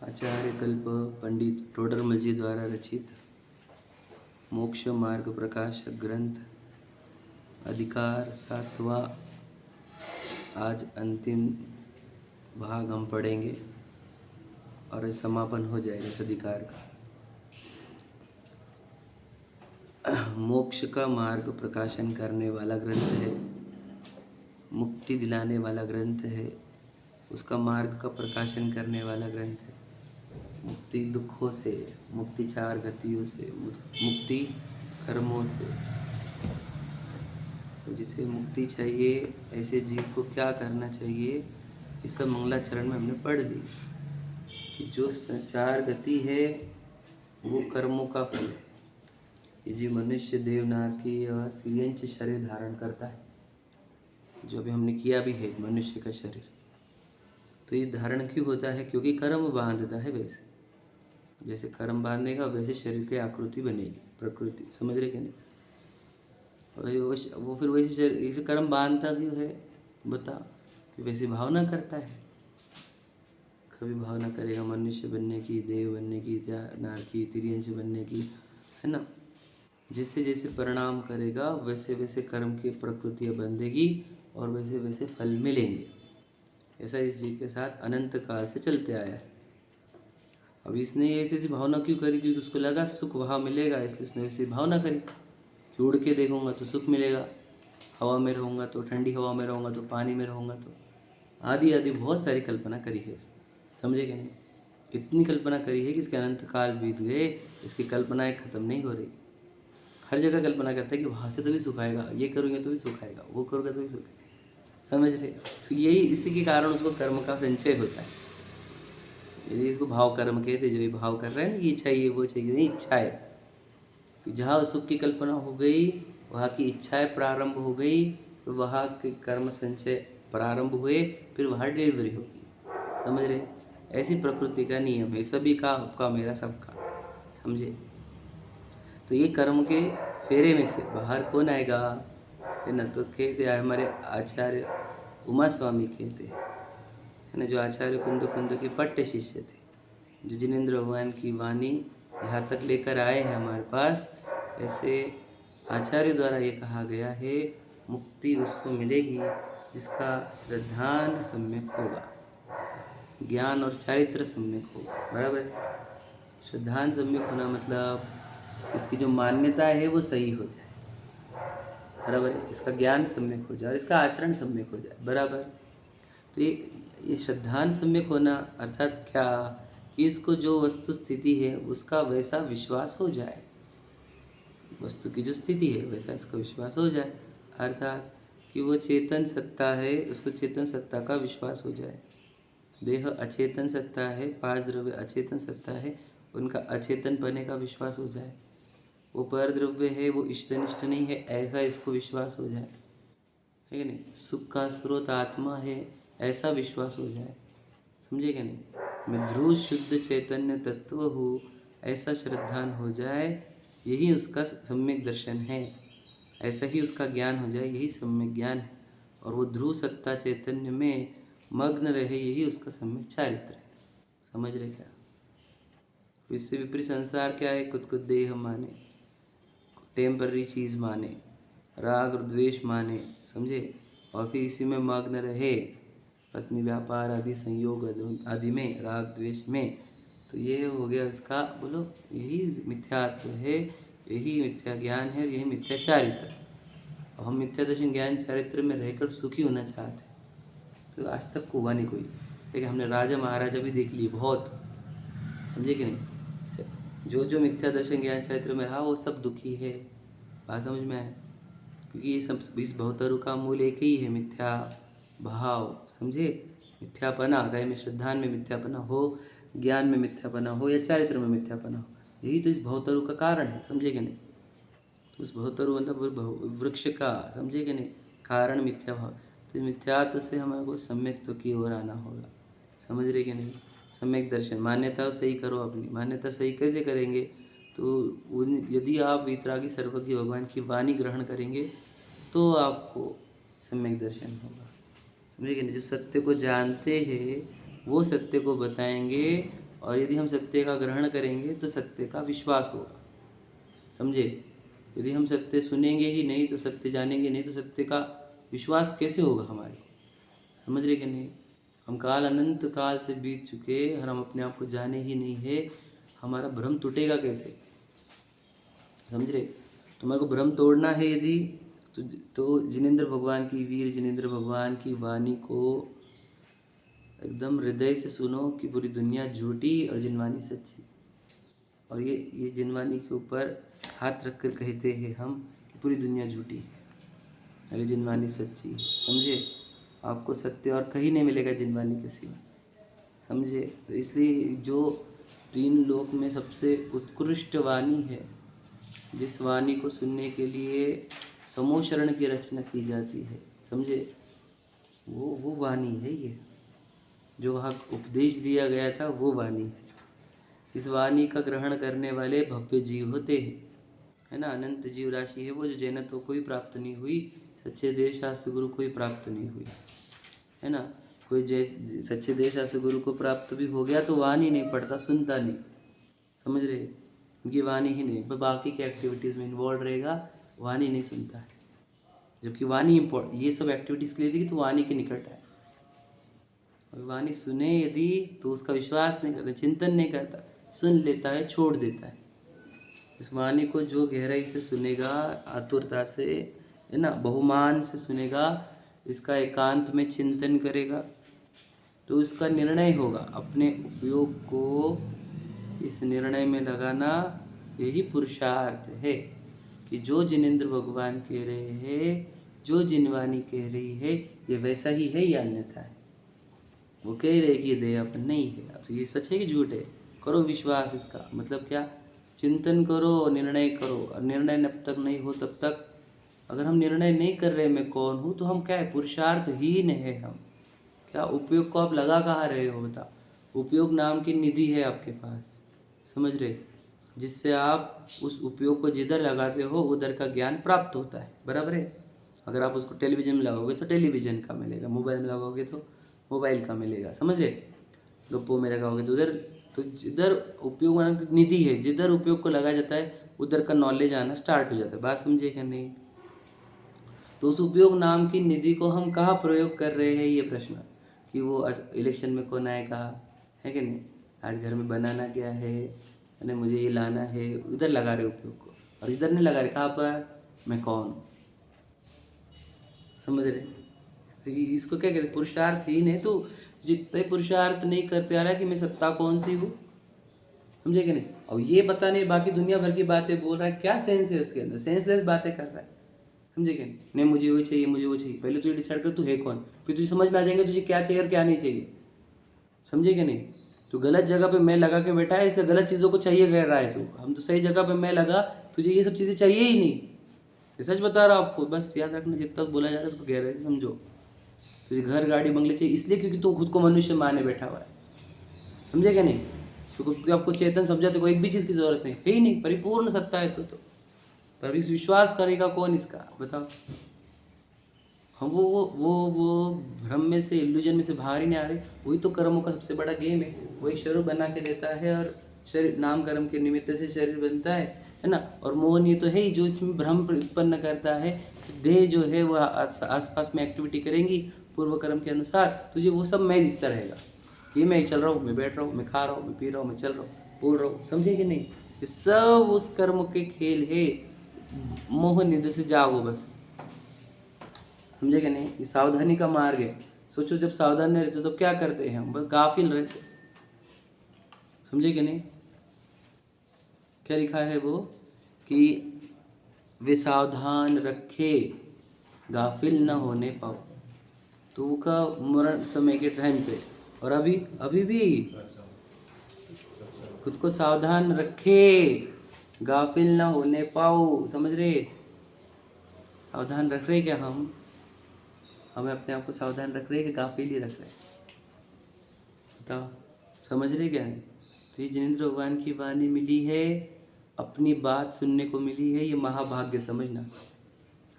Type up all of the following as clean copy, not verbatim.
आचार्य कल्प पंडित टोडरमल जी द्वारा रचित मोक्ष मार्ग प्रकाशक ग्रंथ अधिकार 7वां आज अंतिम भाग हम पढ़ेंगे और समापन हो जाएगा इस अधिकार का। मोक्ष का मार्ग प्रकाशन करने वाला ग्रंथ है, मुक्ति दिलाने वाला ग्रंथ है, उसका मार्ग का प्रकाशन करने वाला ग्रंथ है। मुक्ति दुखों से, मुक्ति 4 गतियों से, मुक्ति कर्मों से। तो जिसे मुक्ति चाहिए ऐसे जीव को क्या करना चाहिए, ये सब मंगलाचरण में हमने पढ़ ली कि जो 4 गति है वो कर्मों का फल है। ये जीव मनुष्य, देवनागी और तिर्यंच शरीर धारण करता है, जो अभी हमने किया भी है मनुष्य का शरीर। तो ये धारण क्यों होता है? क्योंकि कर्म बांधता है। वैसे जैसे कर्म बांधेगा वैसे शरीर की आकृति बनेगी, प्रकृति। समझ रहे कि नहीं? वो फिर वैसे शरीर, इसे कर्म बांधता क्यों है बता? कि वैसे भावना करता है। कभी भावना करेगा मनुष्य बनने की, देव बनने की, नारकी तिर्यंच बनने की, है ना। जैसे जैसे परिणाम करेगा वैसे वैसे कर्म की प्रकृतियाँ बंधेगी और वैसे वैसे फल मिलेंगे। ऐसा इस जीव के साथ अनंत काल से चलते आया है। अब इसने ऐसी ऐसी भावना क्यों करी? क्योंकि उसको लगा सुख वहाँ मिलेगा, इसलिए उसने वैसी भावना करी कि उड़ के देखूंगा तो सुख मिलेगा, हवा में रहूँगा तो, ठंडी हवा में रहूँगा तो, पानी में रहूँगा तो, आदि आदि बहुत सारी कल्पना करी है। समझे कि नहीं? इतनी कल्पना करी है कि इसके अनंत काल बीत गए, इसकी कल्पनाएं खत्म नहीं हो रही। हर जगह कल्पना करता है कि वहाँ से तो भी सुख आएगा, ये करूँगे तो भी सुख आएगा, वो करूँगा तो भी सुख आएगा। समझ रहे? तो यही इसी के कारण उसको कर्म का संचय होता है। यदि इसको भाव कर्म कहते, जो ये भाव कर रहे हैं ना, ये चाहिए वो चाहिए, नहीं, इच्छा है। जहाँ सुख की कल्पना हो गई, वहाँ की इच्छाएं प्रारंभ हो गई, तो वहाँ के कर्म संचय प्रारंभ हुए, फिर वहाँ डिलीवरी होगी। समझ रहे? ऐसी प्रकृति का नियम है, सभी का, आपका, मेरा, सबका। समझे? तो ये कर्म के फेरे में से बाहर कौन आएगा, है ना? तो कहते हैं हमारे आचार्य उमा स्वामी कहते हैं, है ना, जो आचार्य कुंद के पट्ट शिष्य थे, जो जिनेंद्र भगवान की वाणी यहाँ तक लेकर आए हैं हमारे पास। ऐसे आचार्य द्वारा ये कहा गया है, मुक्ति उसको मिलेगी जिसका श्रद्धान सम्यक होगा, ज्ञान और चारित्र सम्यक होगा। बराबर है? श्रद्धान सम्यक होना मतलब इसकी जो मान्यता है वो सही हो जाए। बराबर है? इसका ज्ञान सम्यक हो जाए और इसका आचरण सम्यक हो जाए। बराबर? तो ये श्रद्धान सम्यक होना अर्थात क्या? कि इसको जो वस्तु स्थिति है उसका वैसा विश्वास हो जाए, वस्तु की जो स्थिति है वैसा इसका विश्वास हो जाए। अर्थात कि वो चेतन सत्ता है, उसको चेतन सत्ता का विश्वास हो जाए। देह अचेतन सत्ता है, 5 द्रव्य अचेतन सत्ता है, उनका अचेतन पने का विश्वास हो जाए। वो पर द्रव्य है, वो इष्टनिष्ठ नहीं है, ऐसा इसको विश्वास हो जाए, है कि नहीं? सुख का स्रोत आत्मा है, ऐसा विश्वास हो जाए। समझे क्या नहीं? मैं ध्रुव शुद्ध चैतन्य तत्व हूँ, ऐसा श्रद्धान हो जाए, यही उसका सम्यक दर्शन है। ऐसा ही उसका ज्ञान हो जाए, यही सम्यक ज्ञान है। और वो ध्रुव सत्ता चैतन्य में मग्न रहे, यही उसका सम्यक चारित्र है। समझ रहे क्या? इससे विपरीत संसार क्या है? खुद को देह माने, टेम्पररी चीज़ माने, राग और द्वेष माने, समझे, और फिर इसी में मग्न रहे, पत्नी व्यापार आदि संयोग आदि में, राग द्वेष में। तो ये हो गया इसका, बोलो, यही मिथ्यात्व है, यही मिथ्या ज्ञान है, यही मिथ्या चारित्र। और हम मिथ्या दर्शन ज्ञान चारित्र में रहकर सुखी होना चाहते हैं, तो आज तक हुआ नहीं कोई। लेकिन हमने राजा महाराजा भी देख लिए बहुत। समझे कि नहीं? जो जो मिथ्या दर्शन ज्ञान चारित्र में रहा वो सब दुखी है। बात समझ में आए? क्योंकि ये सब, इस भवतरु का मूल एक ही है, मिथ्या भाव। समझे? मिथ्यापना, चाहे में श्रद्धान में मिथ्यापना हो, ज्ञान में मिथ्यापना हो, या चारित्र में मिथ्यापना हो, यही तो इस भवतरु का कारण है। समझे कि नहीं? तो उस भवतरु मतलब वृक्ष का, समझे कि नहीं, कारण मिथ्या भाव। तो मिथ्यात्व से हमारे सम्यक की ओर आना होगा। समझ रहे कि नहीं? सम्यक दर्शन, मान्यता सही करो अपनी। मान्यता सही कैसे करेंगे? तो यदि आप वीतरागी सर्वज्ञ भगवान की वाणी ग्रहण करेंगे तो आपको सम्यक दर्शन होगा। समझे कि नहीं? जो सत्य को जानते हैं वो सत्य को बताएंगे, और यदि हम सत्य का ग्रहण करेंगे तो सत्य का विश्वास होगा, समझे। यदि हम सत्य सुनेंगे ही नहीं तो सत्य जानेंगे नहीं तो सत्य का विश्वास कैसे होगा हमारे को, समझ रहे कि नहीं। हम काल अनंत काल से बीत चुके और हम अपने आप को जाने ही नहीं है, हमारा भ्रम टूटेगा कैसे, समझ रहे। तो मेरे को भ्रम तोड़ना है यदि तो जिनेंद्र भगवान की, वीर जिनेंद्र भगवान की वाणी को एकदम हृदय से सुनो कि पूरी दुनिया झूठी और जिनवानी सच्ची। और ये जिनवानी के ऊपर हाथ रख कर कहते हैं हम कि पूरी दुनिया झूठी है और ये जिनवानी सच्ची है, समझे। आपको सत्य और कहीं नहीं मिलेगा जिनवानी के सिवा, समझे। तो इसलिए जो 3 लोक में सबसे उत्कृष्ट वाणी है, जिस वाणी को सुनने के लिए समूह शरण की रचना की जाती है, समझे, वो वाणी है ये, जो वहाँ उपदेश दिया गया था वो वाणी है। इस वाणी का ग्रहण करने वाले भव्य जीव होते हैं, है ना। अनंत जीव राशि है वो, जो जैनत्व को ही प्राप्त नहीं हुई, सच्चे देव शास्त्र गुरु को ही प्राप्त नहीं हुई, है ना। कोई सच्चे देव शास्त्र गुरु को प्राप्त भी हो गया तो वाणी नहीं पढ़ता, सुनता नहीं, समझ रहे। उनकी वाणी ही नहीं, बाकी के एक्टिविटीज़ में इन्वॉल्व रहेगा, वाणी नहीं सुनता है। जबकि वाणी ये सब एक्टिविटीज़ के लिए थी तो वाणी के निकट है। और वाणी सुने यदि तो उसका विश्वास नहीं करता, चिंतन नहीं करता, सुन लेता है, छोड़ देता है। इस वाणी को जो गहराई से सुनेगा, आतुरता से, है ना, बहुमान से सुनेगा, इसका एकांत में चिंतन करेगा, तो उसका निर्णय होगा। अपने उपयोग को इस निर्णय में लगाना, यही पुरुषार्थ है कि जो जिनेंद्र भगवान कह रहे हैं, जो जिनवानी कह रही है, ये वैसा ही है या अन्यथा है। वो कह रहे कि ये दयापन नहीं है, तो ये सच है कि झूठ है, करो विश्वास। इसका मतलब क्या, चिंतन करो, निर्णय करो। और निर्णय जब तक नहीं हो तब तक, अगर हम निर्णय नहीं कर रहे मैं कौन हूँ, तो हम क्या है, पुरुषार्थहीन है हम। क्या उपयोग को आप लगा कहाँ रहे हो, बताओ। उपयोग नाम की निधि है आपके पास, समझ रहे, जिससे आप उस उपयोग को जिधर लगाते हो उधर का ज्ञान प्राप्त होता है, बराबर है। अगर आप उसको टेलीविजन में लगाओगे तो टेलीविजन का मिलेगा, मोबाइल में लगाओगे तो मोबाइल का मिलेगा, समझ रहे। गप्पों में लगाओगे तो उधर, तो जिधर उपयोग निधि है, जिधर उपयोग को लगा जाता है उधर का नॉलेज आना स्टार्ट हो जाता है। बात समझे क्या नहीं। तो उस उपयोग नाम की निधि को हम कहाँ प्रयोग कर रहे हैं, ये प्रश्न, कि वो इलेक्शन में कौन आएगा, है कि नहीं, आज घर में बनाना क्या है ना, मुझे ये लाना है, उधर लगा रहे उपयोग को। और इधर नहीं लगा रहे, कहाँ पर, मैं कौन, समझ रहे। तो इसको क्या कहते, पुरुषार्थहीन है। तो जितने पुरुषार्थ नहीं करते आ रहा है कि मैं सत्ता कौन सी हूँ, समझे कि नहीं। और ये पता नहीं बाकी दुनिया भर की बातें बोल रहा है, क्या सेंस है उसके अंदर, सेंसलेस बातें कर रहा है, समझे कि नहीं। मुझे वो चाहिए, मुझे वो चाहिए। पहले तुझे डिसाइड कर तू है कौन, फिर तुझे समझ में आ जाएंगे तुझे क्या चाहिए और क्या नहीं चाहिए, समझे कि नहीं। तो गलत जगह पे मैं लगा के बैठा है, इसलिए गलत चीज़ों को चाहिए कह रहा है तू। हम तो सही जगह पे मैं लगा, तुझे ये सब चीज़ें चाहिए ही नहीं, ये सच बता रहा हूँ आपको। बस याद रखना, जितना बोला जा रहा है उसको गहराई से समझो। तुझे घर गाड़ी बंगले चाहिए इसलिए क्योंकि तू खुद को मनुष्य माने बैठा हुआ है, समझे क्या नहीं। तो आपको चेतन समझा, तो कोई एक भी चीज़ की जरूरत नहीं है ही नहीं, परिपूर्ण सत्ता है तो पर इस विश्वास करेगा कौन इसका, बताओ। हम वो भ्रम में से, इल्यूजन में से बाहर ही नहीं आ रहे। वही तो कर्मों का सबसे बड़ा गेम है। वही शरीर बना के देता है और शरीर नाम कर्म के निमित्त से शरीर बनता है ना। और मोहन ये तो है ही जो इसमें भ्रम उत्पन्न करता है। देह जो है वो आसपास में एक्टिविटी करेंगी पूर्व कर्म के अनुसार, तुझे वो सब मैं दिखता रहेगा कि मैं चल रहा हूँ, मैं बैठ रहा हूँ, मैं खा रहा हूँ, मैं पी रहा हूँ, मैं चल रहा हूँ, बोल रहा हूँ, समझे कि नहीं। ये सब उस कर्म के खेल है। मोह निधि से जागो बस, समझे कि नहीं। ये सावधानी का मार्ग है। सोचो जब सावधान नहीं रहते तो क्या करते हैं हम, बस गाफिल रहते, समझे कि नहीं। क्या लिखा है वो, कि वे सावधान रखे गाफिल न होने पाओ। तो का मरण समय के टाइम पे, और अभी भी खुद को सावधान रखे गाफिल न होने पाओ, समझ रहे। सावधान रख रहे क्या हम, हमें अपने आप को सावधान रख रहे हैं कि गाफिल ही रख रहे हैं, बताओ, समझ रहे क्या है। तो ये जिनेंद्र भगवान की वाणी मिली है, अपनी बात सुनने को मिली है, ये महाभाग्य समझना।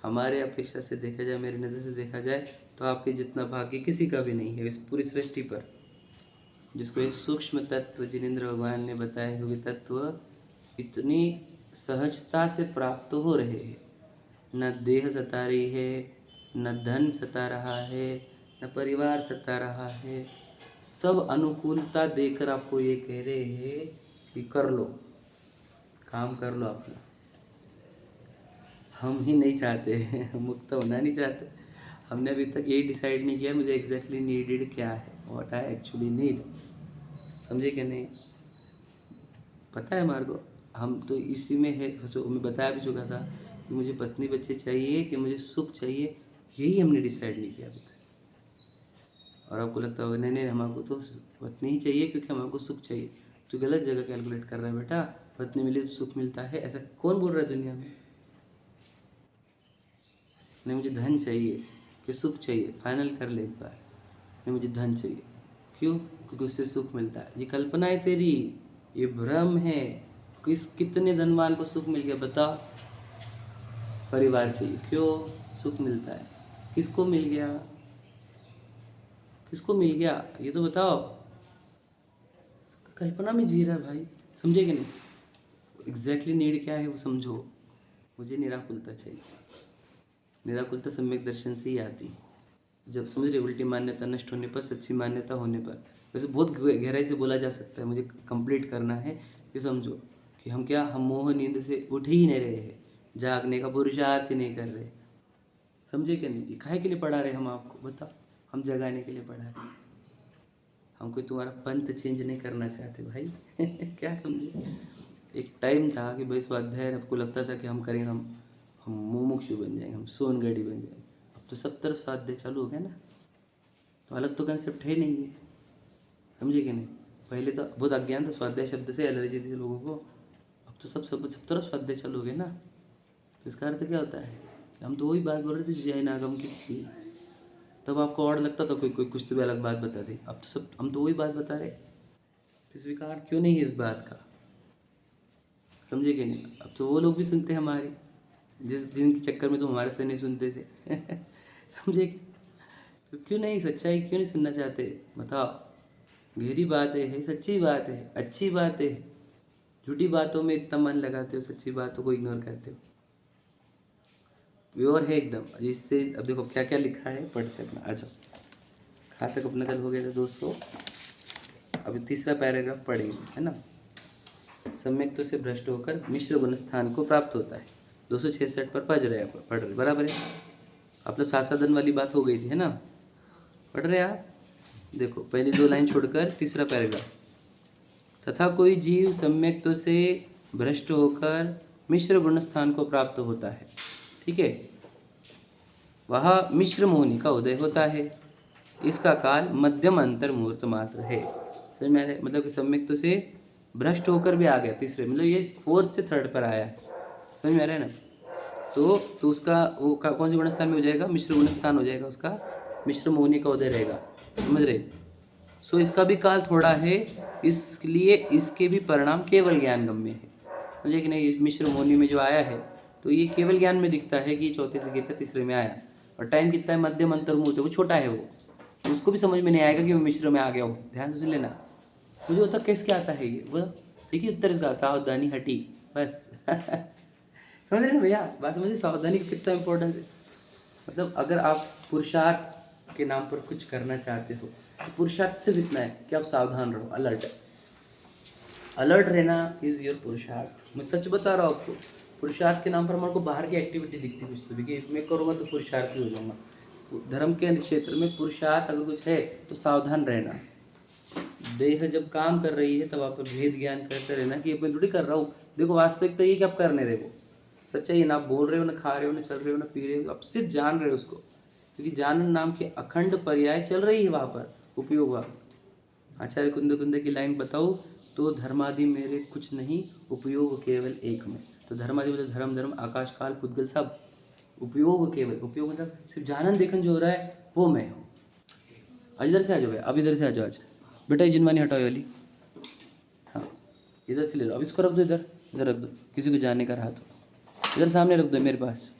हमारे अपेक्षा से देखा जाए, मेरी नज़र से देखा जाए तो आपके जितना भाग्य किसी का भी नहीं है इस पूरी सृष्टि पर। जिसको ये सूक्ष्म तत्व जिनेंद्र भगवान ने बताए हुए तत्व इतनी सहजता से प्राप्त हो रहे हैं। न देह सता रही है, न धन सता रहा है, न परिवार सता रहा है। सब अनुकूलता देकर आपको ये कह रहे हैं कि कर लो, काम कर लो अपना। हम ही नहीं चाहते हैं, मुक्त होना नहीं चाहते। हमने अभी तक यही डिसाइड नहीं किया मुझे एग्जैक्टली नीडेड क्या है, व्हाट आई एक्चुअली नीड। समझे कि नहीं? पता है हमारे को, हम तो इसी में है। सोचो, मैं बताया भी चुका था कि मुझे पत्नी बच्चे चाहिए कि मुझे सुख चाहिए, यही हमने डिसाइड नहीं किया अभी तक। और आपको लगता होगा नहीं नहीं हमको तो पत्नी ही चाहिए क्योंकि हमको सुख चाहिए। तो गलत जगह कैलकुलेट कर रहा है बेटा। पत्नी मिली तो सुख मिलता है, ऐसा कौन बोल रहा है दुनिया में? नहीं मुझे धन चाहिए कि सुख चाहिए, फाइनल कर ले एक बार। नहीं मुझे धन चाहिए, क्यों? क्योंकि उससे सुख मिलता है। ये कल्पना है तेरी, ये भ्रम है। कितने धनवान को सुख मिल गया बताओ? परिवार चाहिए, क्यों? सुख मिलता है। किसको मिल गया? किसको मिल गया ये तो बताओ। कल्पना में जी रहा है भाई, समझे कि नहीं? एग्जैक्टली नीड क्या है वो समझो। मुझे निराकुलता चाहिए। निराकुलता सम्यक दर्शन से ही आती है। जब समझ रहे, उल्टी मान्यता नष्ट होने पर, सच्ची मान्यता होने पर। वैसे बहुत गहराई से बोला जा सकता है, मुझे कंप्लीट करना है। ये समझो कि हम क्या, हम मोह नींद से उठ ही नहीं रहे हैं, जागने का पुरुषार्थ ही नहीं कर रहे। समझे कि नहीं? काहे के लिए पढ़ा रहे हम आपको बताओ? हम जगाने के लिए पढ़ा रहे। हम कोई तुम्हारा पंथ चेंज नहीं करना चाहते भाई। क्या समझे? एक टाइम था कि भाई स्वाध्याय आपको लगता था कि हम करेंगे, हम मुमुक्षु बन जाएंगे, हम सोनगढ़ी बन जाएंगे। अब तो सब तरफ स्वाध्याय चालू हो गया ना, तो अलग तो कंसेप्ट है नहीं है। समझे कि नहीं? पहले तो बहुत अज्ञान था, स्वाध्याय शब्द से एलर्जी थी लोगों को। अब तो सब तरफ स्वाध्याय चालू हो गया ना। तो इसका अर्थ क्या होता है? हम तो वही बात बोल रहे थे जो जैन आगम की थी। तब आपको और लगता था कोई कोई कुछ तो भी अलग बात बता दे। अब तो सब हम तो वही बात बता रहे। फिर स्वीकार क्यों नहीं है इस बात का? समझे कि नहीं? अब तो वो लोग भी सुनते हैं हमारी, जिनके चक्कर में तो हमारे से नहीं सुनते थे। समझे कि? तो क्यों नहीं, सच्चाई क्यों नहीं सुनना चाहते बताओ? गहरी बात है, सच्ची बात है, अच्छी बात है। झूठी बातों में इतना मन लगाते हो, सच्ची बातों को इग्नोर करते हो। प्योर है एकदम। इससे अब देखो क्या क्या लिखा है, पढ़ते अपना आ जाओ। कहाँ तक अपना कल हो गया था दोस्तों? अभी तीसरा पैराग्राफ पढ़ेंगे, है ना। सम्यक से भ्रष्ट होकर मिश्र गुण स्थान को प्राप्त होता है। 266 पर पढ़ रहे बराबर है। आप लोग सासाधन वाली बात हो गई थी, है ना? पढ़ रहे आप? देखो पहली 2 लाइन छोड़कर तीसरा पैराग्राफ। तथा कोई जीव सम्यक से भ्रष्ट होकर मिश्र गुण स्थान को प्राप्त होता है, ठीक है। वह मिश्र मोहिनी का उदय होता है। इसका काल मध्यम अंतर मुहूर्त मात्र है। समझ में आ रहा है? मतलब कि सम्यक से भ्रष्ट होकर भी आ गया तीसरे, मतलब ये 4th से 3rd पर आया है। समझ में आ रहा है ना? तो उसका वो कौन से गुण स्थान में हो जाएगा? मिश्र गुण स्थान हो जाएगा उसका। मिश्र मोहिनी का उदय रहेगा, समझ रहे? सो इसका भी काल थोड़ा है, इसलिए इसके भी परिणाम केवल ज्ञान गम्य है। समझे कि नहीं? मिश्र मोहिनी में जो आया है तो ये केवल ज्ञान में दिखता है कि 4थे से गिरकर तीसरे में आया। और टाइम कितना है? मध्यम अंतर मुहूर्त, वो छोटा है। वो उसको भी समझ में नहीं आएगा कि मैं मिश्र में आ गया हूँ। ध्यान से लेना। मुझे होता कैसे क्या आता है ये बोला। देखिए उत्तर इसका, सावधानी हटी बस। समझ रहे ना भैया बात? समझिए सावधानी का कितना इंपॉर्टेंस है। मतलब अगर आप पुरुषार्थ के नाम पर कुछ करना चाहते हो तो पुरुषार्थ सिर्फ इतना है कि आप सावधान रहो, अलर्ट। अलर्ट रहना इज योर पुरुषार्थ। मैं सच बता रहा हूँ आपको। पुरुषार्थ के नाम पर हमारे को बाहर की एक्टिविटी दिखती कुछ तो भी कि मैं करूँगा तो पुरुषार्थी हो जाऊँगा। धर्म के क्षेत्र में पुरुषार्थ अगर कुछ है तो सावधान रहना। देह जब काम कर रही है तब आप भेद ज्ञान करते रहना कि मैं थोड़ी कर रहा हूँ। देखो वास्तविकता ये कि आप कर नहीं रहे हो। सच्चाई ना आप बोल रहे हो, ना खा रहे हो, ना चल रहे हो, ना पी रहे हो, आप सिर्फ जान रहे हो उसको। क्योंकि जानन नाम के अखंड पर्याय चल रही है वहाँ पर, उपयोग हुआ। आचार्य कुंद की लाइन बताओ तो धर्मादि मेरे कुछ नहीं, उपयोग केवल एक में। तो धर्मादि मतलब धर्म, धर्म, आकाश काल, पुद्गल सब। उपयोग केवल, उपयोग मतलब सिर्फ जानन देखन जो हो रहा है वो मैं हूँ। आज इधर से आ जाओ, अब इधर से आ जाओ। आज बेटा ये जिनवानी हटाओ वाली, हाँ इधर से ले लो। अब इसको रख दो इधर, इधर रख दो। किसी को जाने का रहा तो इधर सामने रख दो मेरे पास।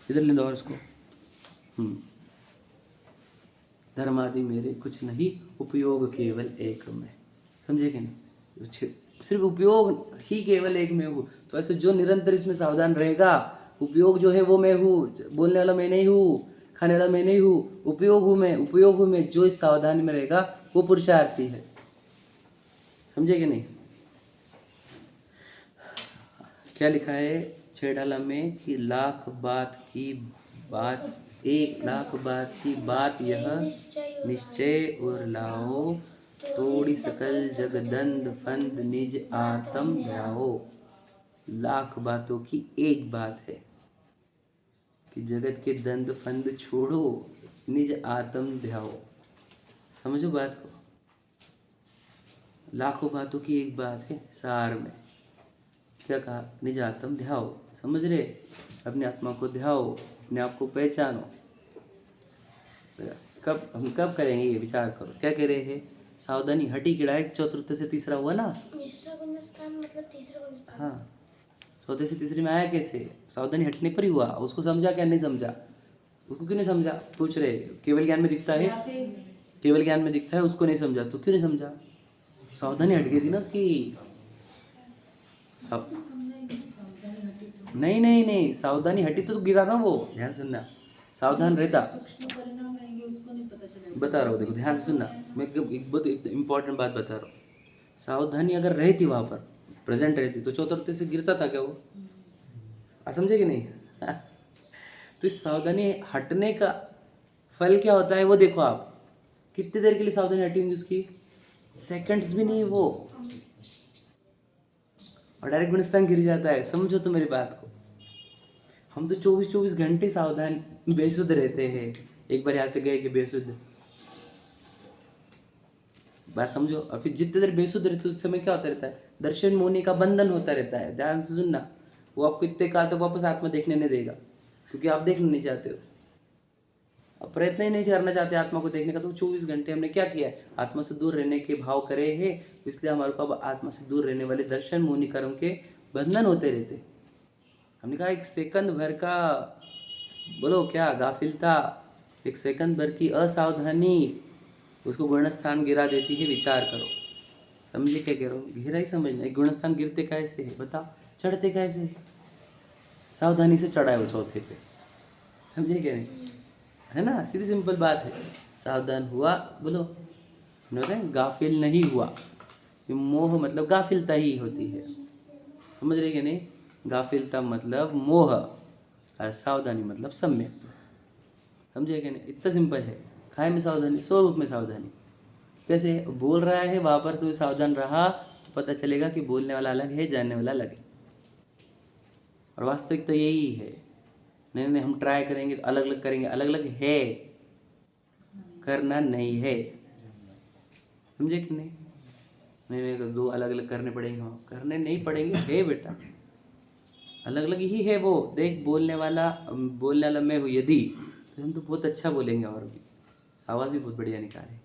इधर ले लो और इसको। धर्मादि मेरे कुछ नहीं, उपयोग केवल एक में। समझे कि नहीं? सिर्फ उपयोग ही केवल एक में हूँ। तो ऐसे जो निरंतर इसमें सावधान रहेगा, उपयोग जो है वो मैं हूँ, बोलने वाला मैं नहीं हूँ, खाने वाला मैं नहीं हूँ, उपयोग हूँ मैं, उपयोग हूँ मैं, जो इस सावधानी में रहेगा वो पुरुषार्थी है। समझे कि नहीं? क्या लिखा है छेड़ाला में कि लाख बात की बात, 1,00,000 बात की बात यह निश्चय और लाओ, तोड़ी सकल जगदंद फंद निज आत्म ध्याओ। लाख बातों की एक बात है कि जगत के दंड फंद छोड़ो, निज आत्म ध्याओ। समझो बात को, लाखों बातों की एक बात है सार में। क्या कहा? निज आत्म ध्याओ। समझ रहे? अपनी आत्मा को ध्याओ, अपने आप को पहचानो। हम कब करेंगे ये विचार करो। क्या कह रहे हैं? सावधानी हटी किड़ा है, चतुर्थ से तीसरा हुआ ना। मिश्रा गुणस्थान मतलब तीसरा गुणस्थान। हाँ, चौथे से तीसरे में आया कैसे? सावधानी हटने पर ही हुआ। उसको समझा क्या? नहीं समझा। उसको क्यों नहीं समझा? पूछ रहे। केवल ज्ञान में दिखता है, केवल ज्ञान में दिखता है, उसको नहीं समझा तो क्यों नहीं समझा? सावधानी हट गई थी ना उसकी। नहीं नहीं नहीं, सावधानी हटी तो गिरा ना वो। ध्यान सुनना, सावधान रहता। बता रहा हूँ, देखो ध्यान से सुनना, मैं एक बहुत इंपॉर्टेंट बात बता रहा हूँ। सावधानी अगर रहती वहाँ पर, प्रेजेंट रहती, तो चौथे से गिरता था क्या वो? आप समझे कि नहीं? तो इस सावधानी हटने का फल क्या होता है वो देखो आप। कितनी देर के लिए सावधानी हटी होंगी उसकी? सेकंड्स भी नहीं वो, और डायरेक्ट गुणस्थान गिर जाता है। समझो तो मेरी बात को। हम तो 24 घंटे सावधान बेसुध रहते हैं। एक बार यहाँ से गए कि बेसुध, बात समझो। और फिर जितने देर बेसुध रहते उस समय क्या होता रहता है? दर्शन मोहनी का बंधन होता रहता है। ध्यान से सुनना, वो आपको इतने काल तक वापस आत्मा देखने नहीं देगा, क्योंकि आप देखना नहीं चाहते हो, आप प्रयत्न ही नहीं करना चाहते आत्मा को देखने का। तो 24 घंटे हमने क्या किया है? आत्मा से दूर रहने के भाव करे हैं, इसलिए हमारे को अब आत्मा से दूर रहने वाले दर्शन मोहनी कर्म के बंधन होते रहते। हमने कहा एक सेकंड भर का, बोलो क्या गाफिलता, एक सेकंड भर की असावधानी उसको गुणस्थान गिरा देती है। विचार करो, समझे क्या कह रहा हूँ? गहरा ही समझना। एक गुणस्थान गिरते कैसे है बताओ? चढ़ते कैसे? सावधानी से चढ़ा है वो चौथे पे। समझे क्या नहीं? है ना? सीधी सिंपल बात है। सावधान हुआ, बोलो गाफिल नहीं हुआ। ये मोह मतलब गाफिलता ही होती है। समझ रहे कि नहीं? गाफिलता मतलब मोह, और सावधानी मतलब सम्यक। समझे कि नहीं? इतना सिंपल है। खाए में सावधानी, स्वरूप में सावधानी। कैसे बोल रहा है वहाँ पर तो सावधान रहा तो पता चलेगा कि बोलने वाला अलग है, जानने वाला अलग है। और वास्तविक तो यही है। नहीं नहीं, हम ट्राई करेंगे तो अलग अलग करेंगे, अलग अलग है, करना नहीं है। समझे कि नहीं? नहीं नहीं, दो अलग अलग करने पड़ेंगे, हाँ करने नहीं पड़ेंगे, है बेटा, अलग अलग ही है वो। देख, बोलने वाला मैं हूँ यदि, तो हम तो बहुत अच्छा बोलेंगे, और भी आवाज़ भी बहुत बढ़िया निकाले,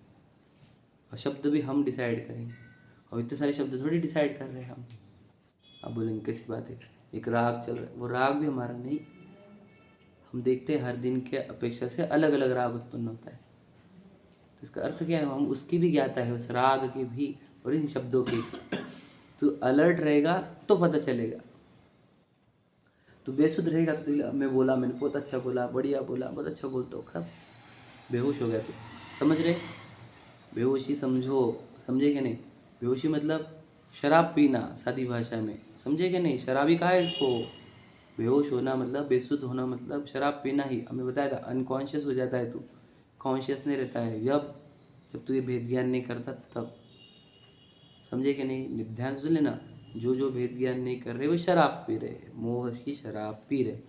और शब्द भी हम डिसाइड करेंगे। और इतने सारे शब्द थोड़ी डिसाइड कर रहे हैं हम। आप बोलेंगे कैसी बात है? एक राग चल रहा है, वो राग भी हमारा नहीं। हम देखते हैं हर दिन के अपेक्षा से अलग अलग राग उत्पन्न होता है। तो इसका अर्थ क्या है? हम उसकी भी ज्ञाता है, उस राग की भी और इन शब्दों की। तो अलर्ट रहेगा तो पता चलेगा। तो बेसुध रहेगा तो मैं बोला, मैंने बहुत अच्छा बोला, बढ़िया बोला, बहुत अच्छा बोलता हूँ, खब बेहोश हो गया तो। समझ रहे? बेहोशी समझो। समझे कि नहीं? बेहोशी मतलब शराब पीना सादी भाषा में। समझे कि नहीं? शराबी कहा है इसको। बेहोश होना मतलब, बेसुध होना मतलब शराब पीना ही। हमें बताया था अनकॉन्शियस हो जाता है, तू कॉन्शियस नहीं रहता है जब तू ये भेद ज्ञान नहीं करता तब। समझे कि नहीं? ध्यान से सुन लेना, जो भेद ज्ञान नहीं कर रहे वो शराब पी रहे, मोह की शराब पी रहे।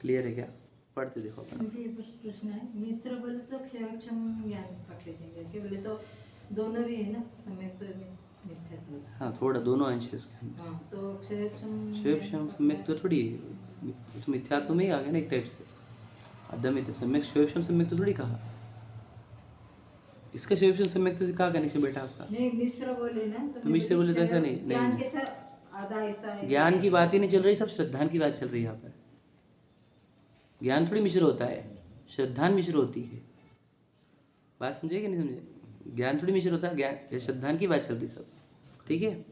क्लियर है क्या? पढ़ते देखो अपना। मुझे ये प्रश्न है, मिश्र बोले तो क्षयक्षम ज्ञान पकड़े जाएंगे, ऐसे बोले तो दोनों भी है ना, सम्यक तो मिथ्यात्व। हाँ, थोड़ा दोनों अंश है उसके अंदर। हाँ, तो क्षयक्षम सम्यक तो थोड़ी है, तो मिथ्यात्व में ही आ गया ना एक टाइप से। अदमित सम्यक, क्षयक्षम सम्यक तो थोड़ी कहा। इसका क्षयक्षम सम्यक तो कहा कनेक्शन बेटा आपका? नहीं, मिश्र बोले ना, तो मिश्र बोले तो ऐसा नहीं, ज्ञान के साथ आधा ऐसा है। ज्ञान की बात ही नहीं चल रही, सब श्रद्धान की बात चल रही है यहाँ पर। ज्ञान थोड़ी मिश्र होता है, श्रद्धान मिश्र होती है। बात समझे कि नहीं समझे? ज्ञान थोड़ी मिश्र होता है, ज्ञान ये श्रद्धान की बात चल रही सब, ठीक है।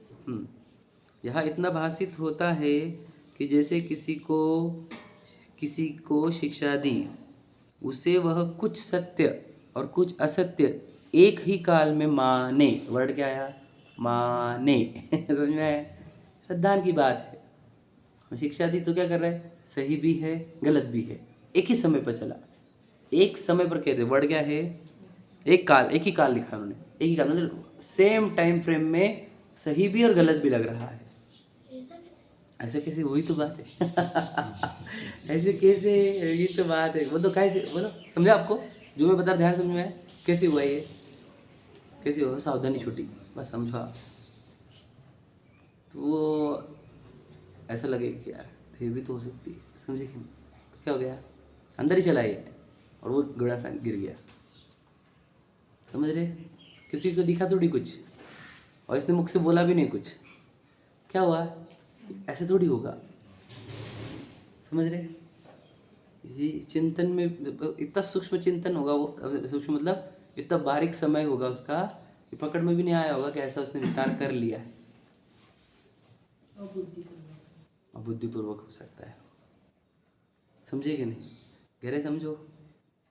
यहाँ इतना भाषित होता है कि जैसे किसी को शिक्षा दी, उसे वह कुछ सत्य और कुछ असत्य एक ही काल में माने। वर्ड क्या आया? माने। समझ में आया? श्रद्धान की बात है। शिक्षा दी तो क्या कर रहा है? सही भी है गलत भी है, एक ही समय पर चला, एक समय पर कहते। वर्ड क्या है? एक काल, एक ही काल लिखा उन्होंने, एक ही काल, मतलब सेम टाइम फ्रेम में सही भी और गलत भी लग रहा है। ऐसा कैसे? ऐसे कैसे? वही तो बात है। ऐसे कैसे? यही तो बात है। वो तो कैसे बोलो, समझा आपको जो मैं बता रहा, ध्यान समझ में आया? कैसे हुआ ये? कैसे हुआ? सावधानी छूटी, बस समझा। तो वो ऐसा लगे कि यार ये भी तो हो सकती है, समझे कि नहीं? तो क्या हो गया? अंदर ही चला ये और वो घोड़ा सा गिर गया। समझ रहे? किसी को दिखा थोड़ी कुछ, और इसने मुख से बोला भी नहीं कुछ। क्या हुआ? ऐसे थोड़ी होगा। समझ रहे? ये चिंतन में इतना सूक्ष्म चिंतन होगा वो, सूक्ष्म मतलब इतना बारीक समय होगा उसका कि पकड़ में भी नहीं आया होगा कि ऐसा उसने विचार कर लिया है। और बुद्धिपूर्वक हो सकता है। समझे कि नहीं? गहरे समझो।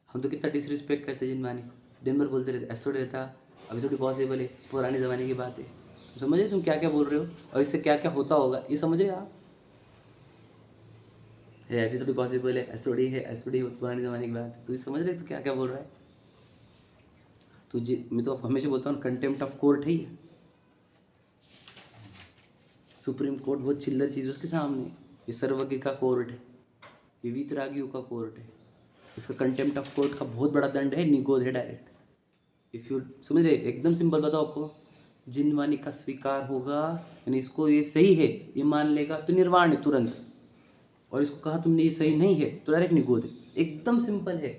हम तो कितना डिसरिस्पेक्ट करते हैं जिनवानी को, दिन भर बोलते रहते ऐसा थोड़ी रहता, अभी थोड़ी पॉसिबल है, पुराने ज़माने की बात है। तुम समझ रहे तुम क्या क्या बोल रहे हो और इससे क्या क्या होता होगा, ये समझ रहे आप? है अभी थोड़ी पॉसिबल है, ऐसा थोड़ी है, ऐसा थोड़ी पुराने ज़माने की बात है। तू समझ रहे तू क्या क्या बोल रहा है? तुझे मैं तो हमेशा बोलता हूँ कंटेम्प्ट ऑफ कोर्ट है ये। सुप्रीम कोर्ट बहुत चिल्लर चीज़ है उसके सामने। ये सर्वज्ञ का कोर्ट है, ये वीतरागियों का कोर्ट है। इसका कंटेम्प्ट ऑफ कोर्ट का बहुत बड़ा दंड है, निगोद है डायरेक्ट। इफ़ यू समझ रहे, एकदम सिंपल बताओ आपको, जिनवानी का स्वीकार होगा यानी इसको ये सही है ये मान लेगा तो निर्वाण है तुरंत, और इसको कहा तुमने ये सही नहीं है तो डायरेक्ट निगोद है। एकदम सिंपल है।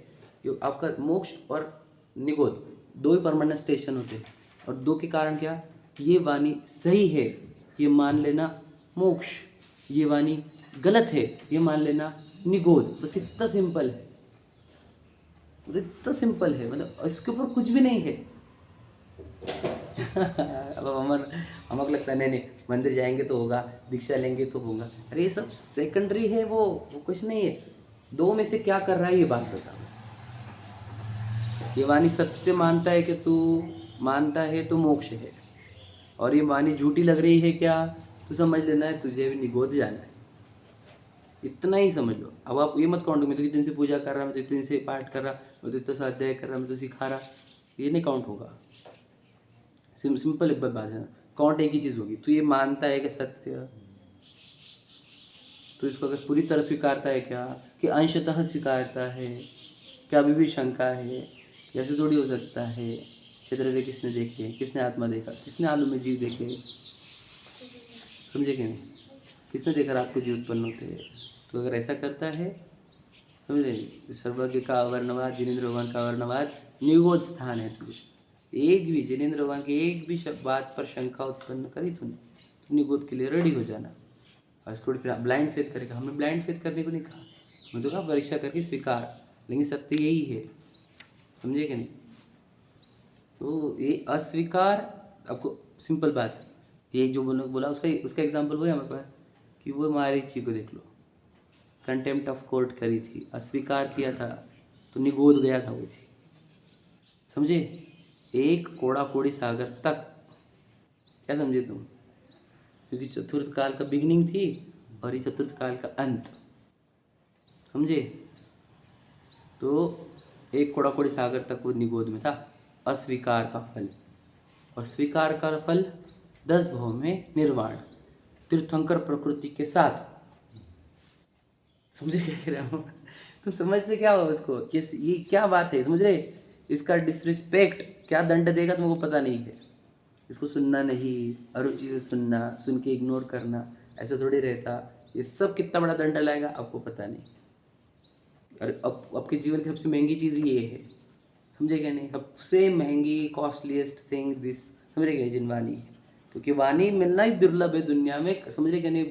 ये आपका मोक्ष और निगोद दो ही परमानेंट स्टेशन होते हैं, और दो के कारण क्या? ये वाणी सही है ये मान लेना मोक्ष, ये वाणी गलत है ये मान लेना निगोद। बस इतना सिंपल है, इतना सिंपल है, मतलब इसके ऊपर कुछ भी नहीं है। अब हमको लगता है नहीं नहीं मंदिर जाएंगे तो होगा, दीक्षा लेंगे तो होगा। अरे ये सब सेकेंडरी है, वो कुछ नहीं है। दो में से क्या कर रहा है ये बात बता बस। ये वाणी सत्य मानता है कि तू मानता है तो मोक्ष है, और ये वाणी झूठी लग रही है क्या तो समझ लेना है तुझे भी निगोद जाना है। इतना ही समझ लो। अब आप ये मत काउंट, मैं तो कितने दिन से पूजा कर रहा, मैं तो इतने दिन से पाठ कर रहा, मैं तो इतना स्वाध्याय कर रहा, मैं तो सिखा रहा, ये नहीं काउंट होगा। सिंपल बात है। काउंट एक ही चीज़ होगी, तू ये मानता है कि सत्य, तो इसको अगर पूरी तरह स्वीकारता है क्या कि अंशतः स्वीकारता है, क्या अभी भी शंका है? ऐसे थोड़ी हो सकता है। छेद्रव्य किसने देखे? किसने आत्मा देखा? किसने आलू में जीव देखे? समझे कि नहीं? किसने देखा रात को जीव उत्पन्न होते हैं? तो अगर ऐसा करता है, समझ रहे, तो सर्वज्ञ का अवर्णवाद, जिनेन्द्र भगवान का अवर्णवाद निगोद स्थान है तुझे। एक भी जिनेन्द्र भगवान की एक भी बात पर शंका उत्पन्न करी तूने तो निगोद के लिए रेडी हो जाना। और इसको फिर ब्लाइंड फेथ करेगा। हमने ब्लाइंड फेथ करने को नहीं कहा, मैं तो कहा परीक्षा करके स्वीकार, लेकिन सत्य यही है। समझे कि नहीं? तो ये अस्वीकार, आपको सिंपल बात है, ये जो बोला उसका एग्जाम्पल वो है हमारे पास कि वो मारीची को देख लो, कंटेम्प्ट ऑफ कोर्ट करी थी, अस्वीकार किया था तो निगोद गया था वो चीज। समझे? एक कोड़ा कोड़ी सागर तक, क्या समझे तुम? क्योंकि चतुर्थ काल का बिगिनिंग थी और ये चतुर्थ काल का अंत। समझे? तो एक कोड़ा कोड़ी सागर तक वो निगोद में था, अस्वीकार का फल, और स्वीकार का फल 10 भव में निर्वाण, तीर्थंकर प्रकृति के साथ। समझे क्या कह रहा हूँ? तुम समझते क्या हो उसको? ये क्या बात है? समझ रहे? इसका डिसरिस्पेक्ट क्या दंड देगा तुमको पता नहीं है। इसको सुनना नहीं, अरुचि से सुनना, सुन के इग्नोर करना, ऐसा थोड़ी रहता। ये सब कितना बड़ा दंड लाएगा आपको पता नहीं। अरे अब आपके जीवन की सबसे महंगी चीज़ ये है, समझे क्या नहीं? सबसे महंगी कॉस्टलीस्ट थिंग दिस, समझे क्या? जिनवानी, क्योंकि वाणी मिलना ही दुर्लभ है दुनिया में। समझे क्या नहीं?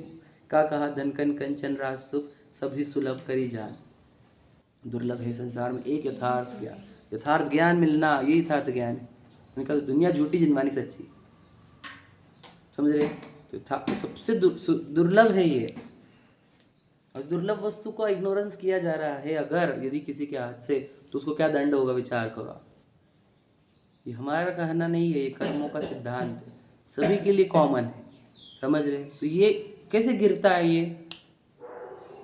का कहा धन कन कंचन राज सुख सभी सुलभ करी जान। दुर्लभ है संसार में एक यथार्थ ज्ञान, यथार्थ ज्ञान मिलना, ये यथार्थ ज्ञान है। मैंने कहा दुनिया झूठी, जिनवानी सच्ची, समझ रहे? तो सबसे दुर्लभ है ये, और दुर्लभ वस्तु को इग्नोरेंस किया जा रहा है अगर यदि किसी के हाथ से, तो उसको क्या दंड होगा, विचार करो। ये हमारा कहना नहीं है, ये कर्मों का सिद्धांत है, सभी के लिए कॉमन है, समझ रहे? तो ये कैसे गिरता है, ये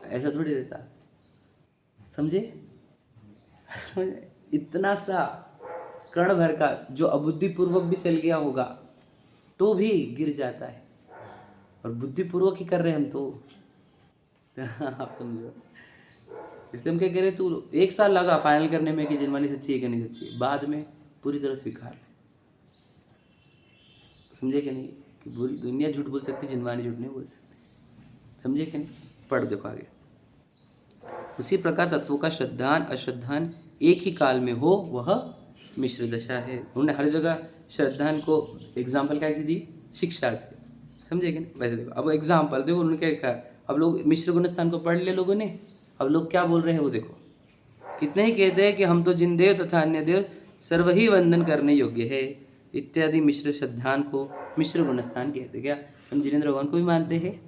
ऐसा थोड़ी रहता, समझे? इतना सा कण भर का जो अबुद्धिपूर्वक भी चल गया होगा तो भी गिर जाता है, और बुद्धिपूर्वक ही कर रहे हैं हम तो। आप समझो, इसलिए हम क्या कह रहे, तू 1 साल लगा फाइनल करने में कि जिनवानी सच्ची है कि नहीं सच्ची, बाद में पूरी तरह स्वीकार ले, समझे कि नहीं? कि पूरी दुनिया झूठ बोल सकती, जिनवानी झूठ नहीं बोल सकती, समझे कि नहीं? पढ़ देखो आगे। उसी प्रकार तत्वों का श्रद्धान अश्रद्धान एक ही काल में हो, वह मिश्र दशा है। उन्होंने हर जगह श्रद्धान को एग्जाम्पल कैसे दी, शिक्षा से, समझे कि नहीं? वैसे देखो, अब एग्जाम्पल देखो उन्होंने क्या कहा। अब लोग मिश्र गुणस्थान को पढ़ लिया लोगों ने, अब लोग क्या बोल रहे हैं वो देखो। कितने ही कहते हैं कि हम तो जिन देव तथा अन्य देव सर्व ही वंदन करने योग्य है इत्यादि मिश्र श्रद्धान को मिश्र गुणस्थान कहते। क्या हम जिनेंद्र भगवान को भी मानते हैं,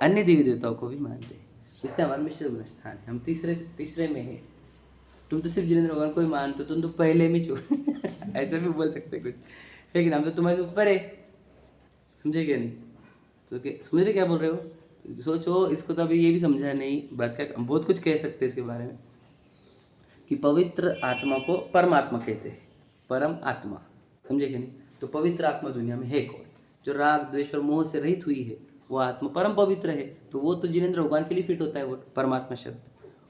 अन्य देवी देवताओं को भी मानते हैं, इसलिए हमारा मिश्र गुणस्थान है, हम तीसरे में है। तुम तो सिर्फ जिनेंद्र भगवान को ही मानते हो, तुम तो पहले में छोड़ ऐसे भी बोल सकते कुछ, लेकिन हम तो तुम्हारे ऊपर है, समझे क्या नहीं? तो समझ रहे क्या बोल रहे हो? तो सोचो, इसको तो अभी ये भी समझा नहीं बात क्या, हम बहुत कुछ कह सकते हैं इसके बारे में, कि पवित्र आत्मा को परमात्मा कहते हैं, परम आत्मा, समझे क्या नहीं? तो पवित्र आत्मा दुनिया में है कौन? जो राग द्वेष और मोह से रहित हुई है, वो आत्मा परम पवित्र है। तो वो तो जिनेंद्र भगवान के लिए फिट होता है वो परमात्मा शब्द,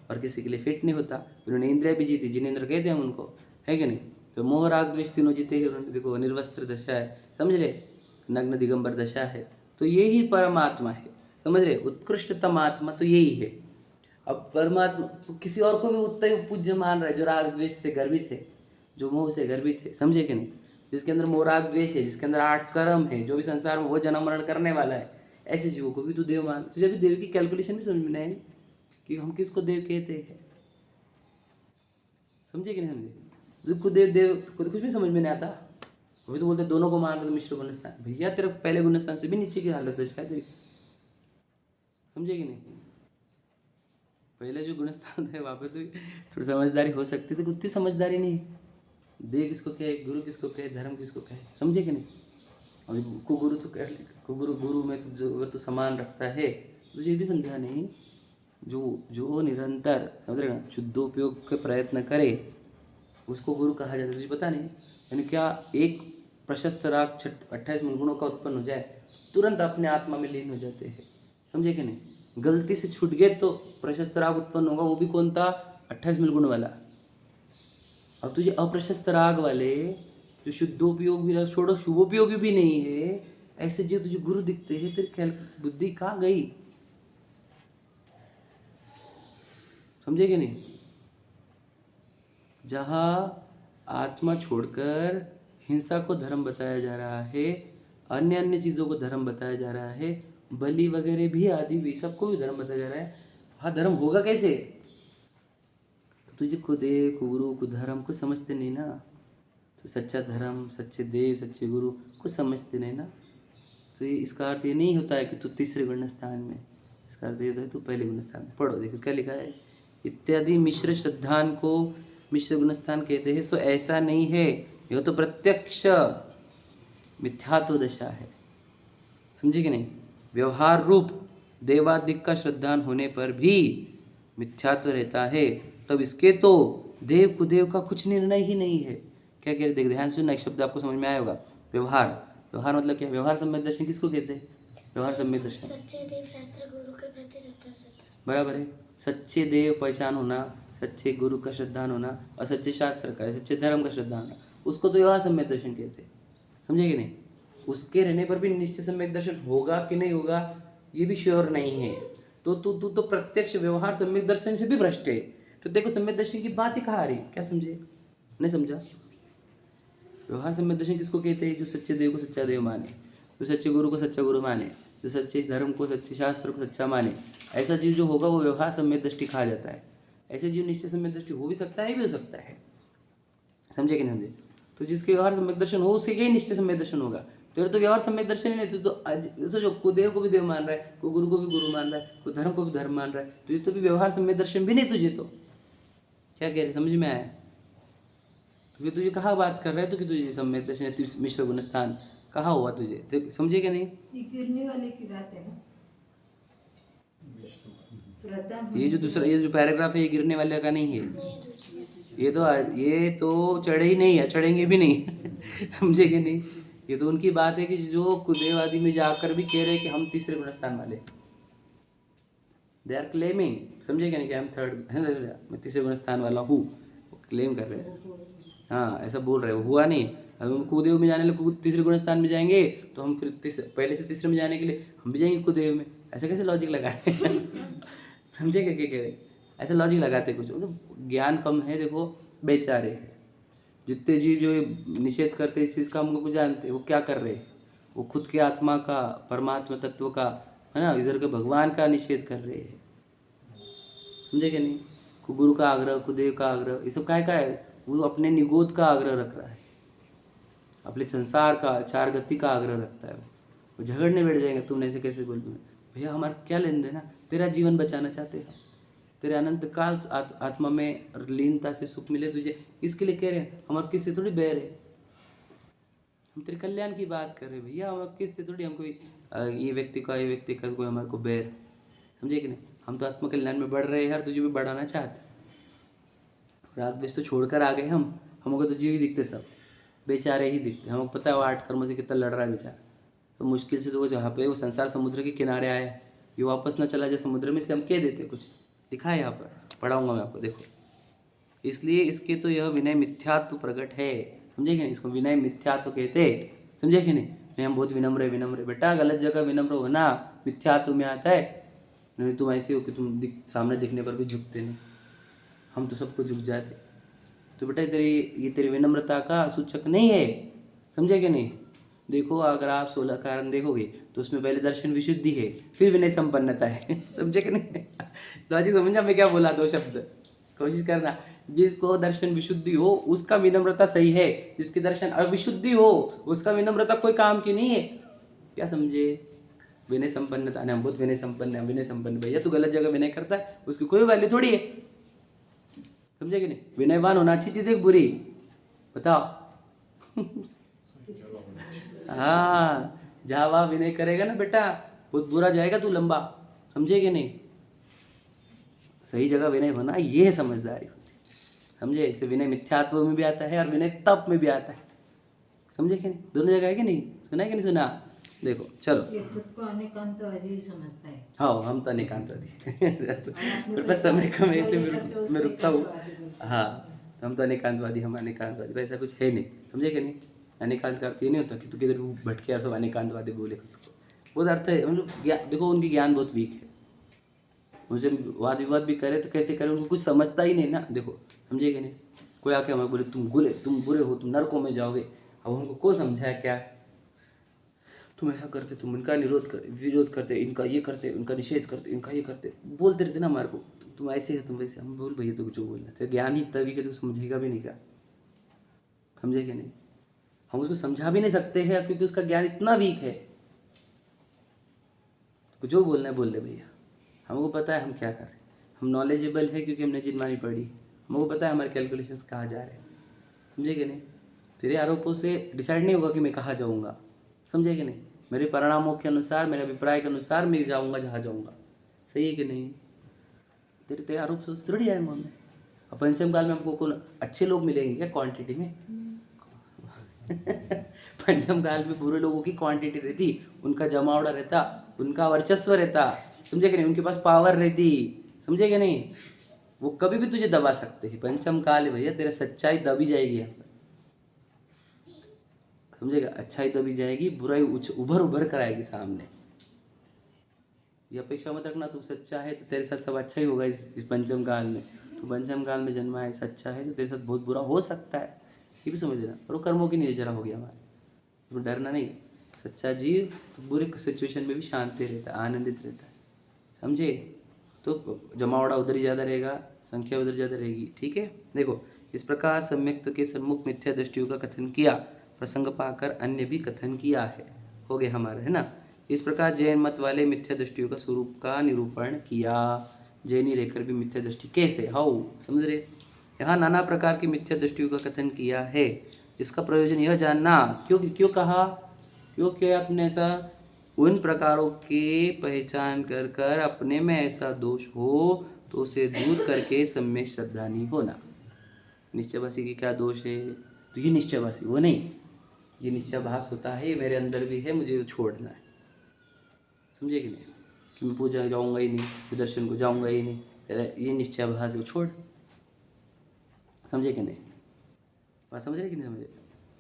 और किसी के लिए फिट नहीं होता। उन्होंने इंद्रिया भी जीती, जिनेंद्र कहते हैं हम उनको, है कि नहीं? तो मोह राग द्वेष तीनों जीते हैं उन्होंने। देखो निर्वस्त्र दशा है, समझ रहे, नग्न दिगंबर दशा है, तो यही परमात्मा है, समझ रहे? उत्कृष्टतम आत्मा तो यही है। अब परमात्मा तो किसी और को भी उतना ही पूज्य मान रहा है जो राग द्वेष से गर्भित है, जो मोह से गर्भित है, समझे कि नहीं? जिसके अंदर मोह राग द्वेष है, जिसके अंदर 8 कर्म है, जो भी संसार में वो जन्म मरण करने वाला है, ऐसे जीवों को भी तू देव मान। तुझे अभी देव की कैलकुलेशन भी समझ में नहीं आई कि हम किसको देव कहते हैं, समझे कि नहीं समझे? जिसको देव को तो कुछ भी समझ में नहीं आता, अभी तो बोलते दोनों को मान रहे, तो मिश्र गुणस्थान। भैया तेरे पहले गुणस्थान से भी नीचे की हालत है शायद, समझे कि नहीं? पहले जो गुणस्थान थे वहाँ पे तो थोड़ी समझदारी हो सकती थी, उतनी समझदारी नहीं। देव किसको कहे, गुरु किसको कहे, धर्म किसको कहे, समझे कि नहीं? और कुगुरु तो कह, गुरु में तो जो अगर तो समान रखता है, तो ये भी समझा नहीं, जो निरंतर समझ रहे ना शुद्धोपयोग के प्रयत्न करे उसको गुरु कहा जाता है। तुझे पता नहीं, यानी क्या एक प्रशस्त राग 28 गुणों का उत्पन्न हो जाए, तुरंत अपने आत्मा में लीन हो जाते हैं, समझे कि नहीं? गलती से छूट गए तो प्रशस्त राग उत्पन्न होगा, वो भी कौन था? 28 गुण वाला। अब तुझे अप्रशस्त राग वाले जो शुद्धोपयोग भी छोड़ो, शुभोपयोगी भी नहीं है, ऐसे जीव तुझे गुरु दिखते हैं, तेरी ख्याल बुद्धि कहाँ गई, समझे कि नहीं? जहाँ आत्मा छोड़कर हिंसा को धर्म बताया जा रहा है, अन्य चीज़ों को धर्म बताया जा रहा है, बलि वगैरह भी आदि भी सबको भी धर्म बताया जा रहा है, वहाँ धर्म होगा कैसे? तो तुझे खुद एक गुरु को धर्म को समझते नहीं ना, तो सच्चा धर्म, सच्चे देव, सच्चे गुरु को समझते नहीं ना, तो ये इसका अर्थ ये नहीं होता है कि तू तीसरे गुणस्थान में, इसका अर्थ ये होता है तू पहले गुणस्थान में। पढ़ो देखो क्या लिखा है, इत्यादि मिश्र श्रद्धान को मिश्र गुणस्थान कहते हैं। सो ऐसा नहीं है, यह तो प्रत्यक्ष मिथ्यात्व दशा है, समझे कि नहीं? व्यवहार रूप देवादिक का श्रद्धान होने पर भी मिथ्यात्व रहता है, तब इसके तो देव कुदेव का कुछ निर्णय ही नहीं है। क्या कह रहे, देख ध्यान सुनना, एक शब्द आपको समझ में आया होगा, व्यवहार मतलब क्या? व्यवहार सम्यक दर्शन किसको कहते हैं? व्यवहार सम्यक दर्शन सच्चे देव शास्त्र गुरु के प्रति श्रद्धा, बराबर है। सच्चे देव पहचान होना, सच्चे गुरु का श्रद्धान होना, और सच्चे शास्त्र का, सच्चे धर्म का श्रद्धान होना, उसको तो व्यवहार सम्यक दर्शन कहते हैं, समझे कि नहीं? उसके रहने पर भी निश्चय सम्यक दर्शन होगा कि नहीं होगा ये भी श्योर नहीं है। तो तू तो प्रत्यक्ष व्यवहार सम्यक दर्शन से भी भ्रष्ट है। तो देखो सम्यक दर्शन की बात ही कहाँ आ रही, क्या समझे? नहीं समझा? व्यवहार सम्यक दर्शन किसको कहते हैं? जो सच्चे देव को सच्चा देव माने, जो सच्चे गुरु को सच्चा गुरु माने, जो सच्चे धर्म को, सच्चे शास्त्र को सच्चा माने, ऐसा जीव जो होगा वो व्यवहार सम्यक दृष्टि कहा जाता है। ऐसे जीव निश्चय सम्यक दृष्टि हो भी सकता है, भी हो सकता है, समझे कि नहीं समझे? तो जिसके व्यवहार सम्यक दर्शन हो उसे यही निश्चय सम्यक दर्शन होगा। तेरे तो व्यवहार सम्यक दर्शन ही नहीं, तो आज सोचो, कोई देव को भी देव मान रहा है, कोई गुरु को भी गुरु मान रहा है, कोई धर्म को भी धर्म मान रहा है, तुझे तो भी व्यवहार सम्यक दर्शन भी नहीं तुझे। तो क्या कह रहे, समझ में आया? तो फिर तुझे कहाँ बात कर रहा है तो कि तुझे सम्यक दर्शन मिश्र गुण स्थान कहाँ हुआ तुझे? समझे क्या नहीं? ये गिरने वाले की बात है ना, श्रद्धा। ये जो दूसरा, ये जो पैराग्राफ है, ये गिरने वाले का नहीं है। नहीं दूसरी ये तो चढ़े ही नहीं है, चढ़ेंगे भी नहीं। समझे कि नहीं? ये तो उनकी बात है कि जो कुदेवादी में जाकर भी कह रहे हैं कि हम तीसरे गुण स्थान वाले, दे आर क्लेमिंग, समझे क्या नहीं, कि हम थर्ड है, मैं तीसरे गुण स्थान वाला हूँ, क्लेम कर रहे हैं। हाँ, ऐसा बोल रहे हो, हुआ नहीं। अब हम कुदेव में जाने लगे, तीसरे गुण स्थान में जाएंगे तो हम फिर पहले से तीसरे में जाने के लिए हम भी जाएंगे कुदेव में। ऐसा कैसे लॉजिक लगाए? समझे क्या कह रहे? ऐसा लॉजिक लगाते कुछ, मतलब ज्ञान कम है। देखो बेचारे हैं जितने जीव जो निषेध करते इस चीज़ का, हमको कुछ जानते, वो क्या कर रहे हैं? वो खुद के आत्मा का, परमात्मा तत्व का, है ना, इधर के भगवान का निषेध कर रहे हैं। समझे क्या नहीं? गुरु का आग्रह, कुदेव का आग्रह, ये सब क्या है? वो अपने निगोद का आग्रह रख रहा है, अपने संसार का, चार गति का आग्रह रखता है। वो झगड़ने बैठ जाएंगे, तुमने ऐसे कैसे बोल दूँ? भैया हमारा क्या लेन देना, तेरा जीवन बचाना चाहते हैं, तेरे अनंत काल आत्मा में लीनता से सुख मिले तुझे, इसके लिए कह रहे हैं। हमारे किससे थोड़ी बैर है, हम तेरे कल्याण की बात कर रहे हैं भैया। हमारे किससे थोड़ी, हम कोई ये व्यक्ति का कोई हमारे को बैर, समझे कि नहीं? हम तो आत्मा कल्याण में बढ़ रहे हैं यार, तुझे भी बढ़ाना चाहते। रात बेच तो छोड़कर आ गए हम, हमको तो जीव ही दिखते, सब बेचारे ही दिखते। हमको पता है वो 8 कर्मों से कितना लड़ रहा है बेचारा। तो मुश्किल से तो वो जहाँ पे वो संसार समुद्र के किनारे आया है, ये वापस ना चला जाए समुद्र में, इसलिए हम कह देते कुछ लिखा है यहाँ पर, पढ़ाऊंगा मैं आपको, देखो। इसलिए इसके तो यह विनय मिथ्यात्व प्रकट है, समझे कि नहीं? इसको विनय मिथ्यात्व कहते, समझे कि नहीं? हम बहुत विनम्र विनम्र, बेटा गलत जगह विनम्र होना मिथ्यात्व में आता है। नहीं तुम ऐसे हो कि तुम सामने दिखने पर भी झुकते नहीं, हम तो सबको झुक जाते। तो बेटा तेरी विनम्रता का सूचक नहीं है, समझे कि नहीं? देखो अगर आप 16 कारण देखोगे तो उसमें पहले दर्शन विशुद्धि है, फिर विनय संपन्नता है। समझे कि नहीं? लॉजिक समझा मैं क्या बोला? 2 शब्द कोशिश करना। जिसको दर्शन विशुद्धि हो उसका विनम्रता सही है, जिसकी दर्शन अविशुद्धि हो उसका विनम्रता कोई काम की नहीं है। क्या समझे? विनय संपन्नता, हम बहुत विनय संपन्न है, विनय संपन्न। भैया तू गलत जगह विनय करता है, उसकी कोई वैल्यू थोड़ी है, समझे कि नहीं? विनयवान होना अच्छी चीज़ है बुरी, बताओ? हाँ, जहाँ वहाँ विनय करेगा ना बेटा, बहुत बुरा जाएगा तू लंबा, समझे कि नहीं? सही जगह विनय होना, ये है समझदारी होती, समझे? इसलिए विनय मिथ्यात्व में भी आता है और विनय तप में भी आता है, समझे कि नहीं? दोनों जगह है कि नहीं? सुना है कि नहीं सुना? देखो चलो, ये खुद को अनेकांतवादी समझता है। हाँ हम तो अनेकांतवादी। मेरे पास समय कम है इसलिए मैं रुकता हूँ। हाँ, हम तो अनेकांतवादी, हम अनेकांतवादी, वैसा कुछ है नहीं, समझे कि नहीं? अनेकांत का अर्थ ये नहीं होता कि तू किधर भटके या सब अनेकांतवादी बोले खुद को। बहुत अर्थ है, मतलब देखो उनकी ज्ञान बहुत वीक है, उनसे वाद विवाद भी करे तो कैसे करे, उनको कुछ समझता ही नहीं ना। देखो समझे कि नहीं? कोई आके हमें बोले तुम बुरे हो, तुम नरकों में जाओगे, अब उनको कौन समझाया क्या? तुम ऐसा करते, तुम इनका विरोध करते, इनका ये करते, उनका निषेध करते, इनका ये करते, बोलते रहते ना हमारे को, तुम ऐसे है, तुम वैसे। हम बोल भैया तो कुछ बोलना तो ज्ञान ही तभी कि तू समझेगा भी नहीं क्या, समझे कि नहीं? हम उसको समझा भी नहीं सकते हैं क्योंकि उसका ज्ञान इतना वीक है। तो जो बोलना है बोल दे भैया, हमको पता है हम क्या कर रहे हैं, हम नॉलेजेबल है क्योंकि हमने जिनमानी पढ़ी, हमको पता है हमारे कैलकुलेशंस कहाँ जा रहे हैं, समझे कि नहीं? तेरे आरोपों से डिसाइड नहीं होगा कि मैं कहाँ जाऊँगा, समझे कि नहीं? मेरे परिणामों के अनुसार, मेरे अभिप्राय के अनुसार मैं जाऊँगा जहाँ जाऊँगा, सही है कि नहीं? तेरे आरोप से थोड़ी आए मन में। अब पंचम काल में हमको कौन अच्छे लोग मिलेंगे क्या क्वांटिटी में? पंचम काल में बुरे लोगों की क्वांटिटी रहती, उनका जमावड़ा रहता, उनका वर्चस्व रहता, समझे कि नहीं? उनके पास पावर रहती, समझे कि नहीं? वो कभी भी तुझे दबा सकते हैं। पंचम काल है भैया, तेरा सच्चाई दबी जाएगी यहाँ पर, समझेगा? अच्छाई दबी जाएगी, बुराई उभर कर आएगी सामने। ये अपेक्षा मत रखना तू सच्चा है तो तेरे साथ सब अच्छा ही होगा इस पंचम काल में। तो पंचम काल में जन्मा है, सच्चा है तो तेरे साथ बहुत बुरा हो सकता है, ये भी समझ लेना। और वो कर्मों की निर्जरा हो गया हमारे, तो डरना नहीं। सच्चा जीव तो बुरे सिचुएशन में भी शांति रहता है, आनंदित रहता है, समझे? तो जमावड़ा उधर ही ज़्यादा रहेगा, संख्या उधर ज़्यादा रहेगी, ठीक है? देखो इस प्रकार सम्यक्त के सम्मुख मिथ्या दृष्टियों का कथन किया, प्रसंग पाकर अन्य भी कथन किया है। हो गया हमारा, है ना। इस प्रकार जैन मत वाले मिथ्या दृष्टियों का स्वरूप का निरूपण किया। जैनी रहकर भी मिथ्या दृष्टि कैसे, हाउ, समझ रहे। यहाँ नाना प्रकार की मिथ्या दृष्टियों का कथन किया है। इसका प्रयोजन यह जानना, क्यों कहा, क्यों किया तुमने ऐसा, उन प्रकारों की पहचान कर कर अपने में ऐसा दोष हो तो उसे दूर करके सम्यक श्रद्धानी होना। निश्चयवासी की क्या दोष है, तो ये निश्चयवासी वो नहीं, ये निश्चयभास होता है, ये मेरे अंदर भी है, मुझे छोड़ना है। समझे कि नहीं, कि मैं पूजा जाऊंगा ही नहीं, मैं दर्शन को जाऊंगा ही नहीं, ये निश्चयभास है, वो छोड़। समझे कि नहीं, बात समझ रहे कि नहीं समझे।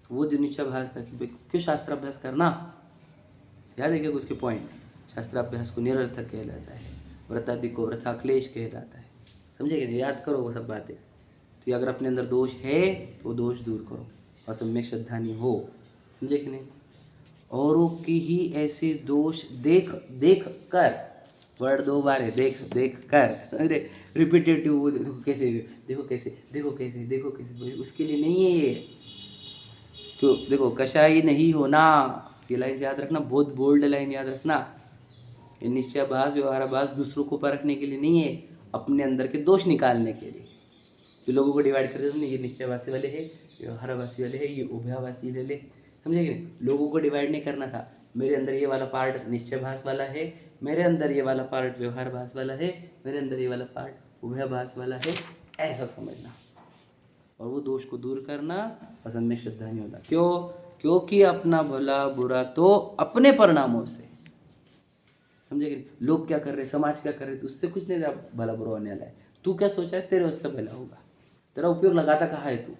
तो वो जो निश्चयभास था कि भाई क्यों शास्त्राभ्यास करना, याद है क्या उसके पॉइंट। शास्त्राभ्यास को निरर्थक कहलाता है, व्रतादि को व्रताक्लेश कहलाता है। समझे कि नहीं, याद करो वो सब बातें। तो अगर अपने अंदर दोष है तो दोष दूर करो और सम्यक श्रद्धानी हो। समझे कि नहीं। औरों की ही ऐसे दोष देख देख कर, वर्ड 2 बार है, देख देख कर, अरे रिपीटेटिव, वो देखो कैसे, देखो कैसे, देखो कैसे, देखो कैसे, उसके लिए नहीं है ये। तो देखो, कषाई नहीं होना, ये लाइन याद रखना, बहुत बोल्ड लाइन याद रखना। ये निश्चयाभास व्यवहाराभास दूसरों को परखने के लिए नहीं है, अपने अंदर के दोष निकालने के लिए। तो लोगों को डिवाइड कर देते, ये निश्चयवासी वाले है, व्यवहाराभासी वाले है, ये उभयाभासी वाले। समझे कि नहीं, लोगों को डिवाइड नहीं करना था। मेरे अंदर ये वाला पार्ट निश्चयभास वाला है, मेरे अंदर ये वाला पार्ट व्यवहारभास वाला है, मेरे अंदर ये वाला पार्ट उभयाभास वाला है, ऐसा समझना। और वो दोष को दूर करना, पसंद में श्रद्धा नहीं होता। क्यों, क्योंकि अपना भला बुरा तो अपने परिणामों से। समझे कि लोग क्या कर रहे, समाज क्या कर रहे, तो उससे कुछ नहीं भला बुरा होने वाला है। तू क्या सोचा है, तेरे उससे भला होगा। तेरा उपयोग लगाता कहाँ है तू,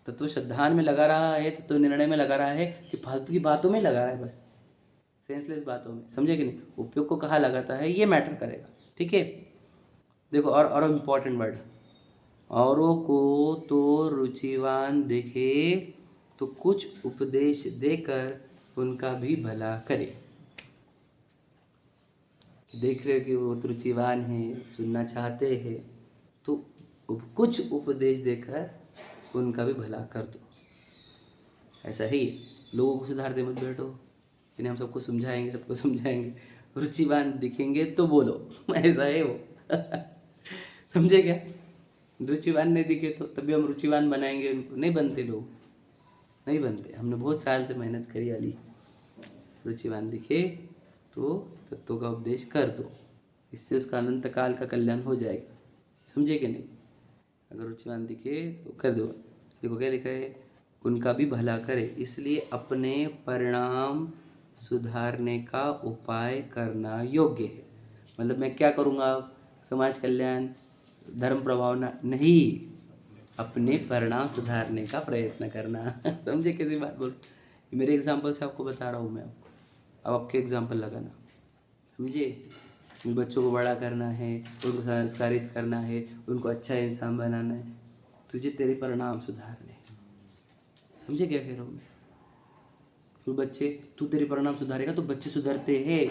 तत्व श्रद्धान में लगा रहा है, तत्व निर्णय में लगा रहा है, कि फालतू की बातों में लगा रहा है, बस सेंसलेस बातों में। समझे कि नहीं, उपयोग को कहाँ लगाता है ये मैटर करेगा। ठीक है, देखो और इम्पोर्टेंट वर्ड, औरों को तो रुचिवान दिखे तो कुछ उपदेश देकर उनका भी भला करे। देख रहे हो कि वो तो रुचिवान है, सुनना चाहते हैं, तो कुछ उपदेश देकर उनका भी भला कर दो। ऐसा ही लोगों को सुधारते मत बैठो कि हम सबको समझाएंगे, सबको समझाएंगे, रुचिवान दिखेंगे तो बोलो, ऐसा है वो। समझे क्या, रुचिवान नहीं दिखे तो तभी हम रुचिवान बनाएंगे उनको, नहीं बनते लोग, नहीं बनते। हमने बहुत साल से मेहनत करी अली, रुचिवान दिखे तो तत्वों का उपदेश कर दो, इससे उसका अनंत काल का कल्याण हो जाएगा। समझे कि नहीं, अगर रुचिवान दिखे तो कर दो। देखो क्या लिखा है, उनका भी भला करे, इसलिए अपने परिणाम सुधारने का उपाय करना योग्य है। मतलब मैं क्या करूँगा, समाज कल्याण, धर्म प्रभावना नहीं, अपने परिणाम सुधारने का प्रयत्न करना। समझे कैसी बात बोल, मेरे एग्जाम्पल से आपको बता रहा हूँ मैं आपको, अब आपके एग्जाम्पल लगाना। समझे, बच्चों को बड़ा करना है, उनको संस्कारित करना है, उनको अच्छा इंसान बनाना है, तुझे तेरे परिणाम सुधारने हैं। समझे क्या कह रहा हूँ मैं। फिर बच्चे, तू तेरे परिणाम सुधारेगा तो बच्चे सुधरते हैं,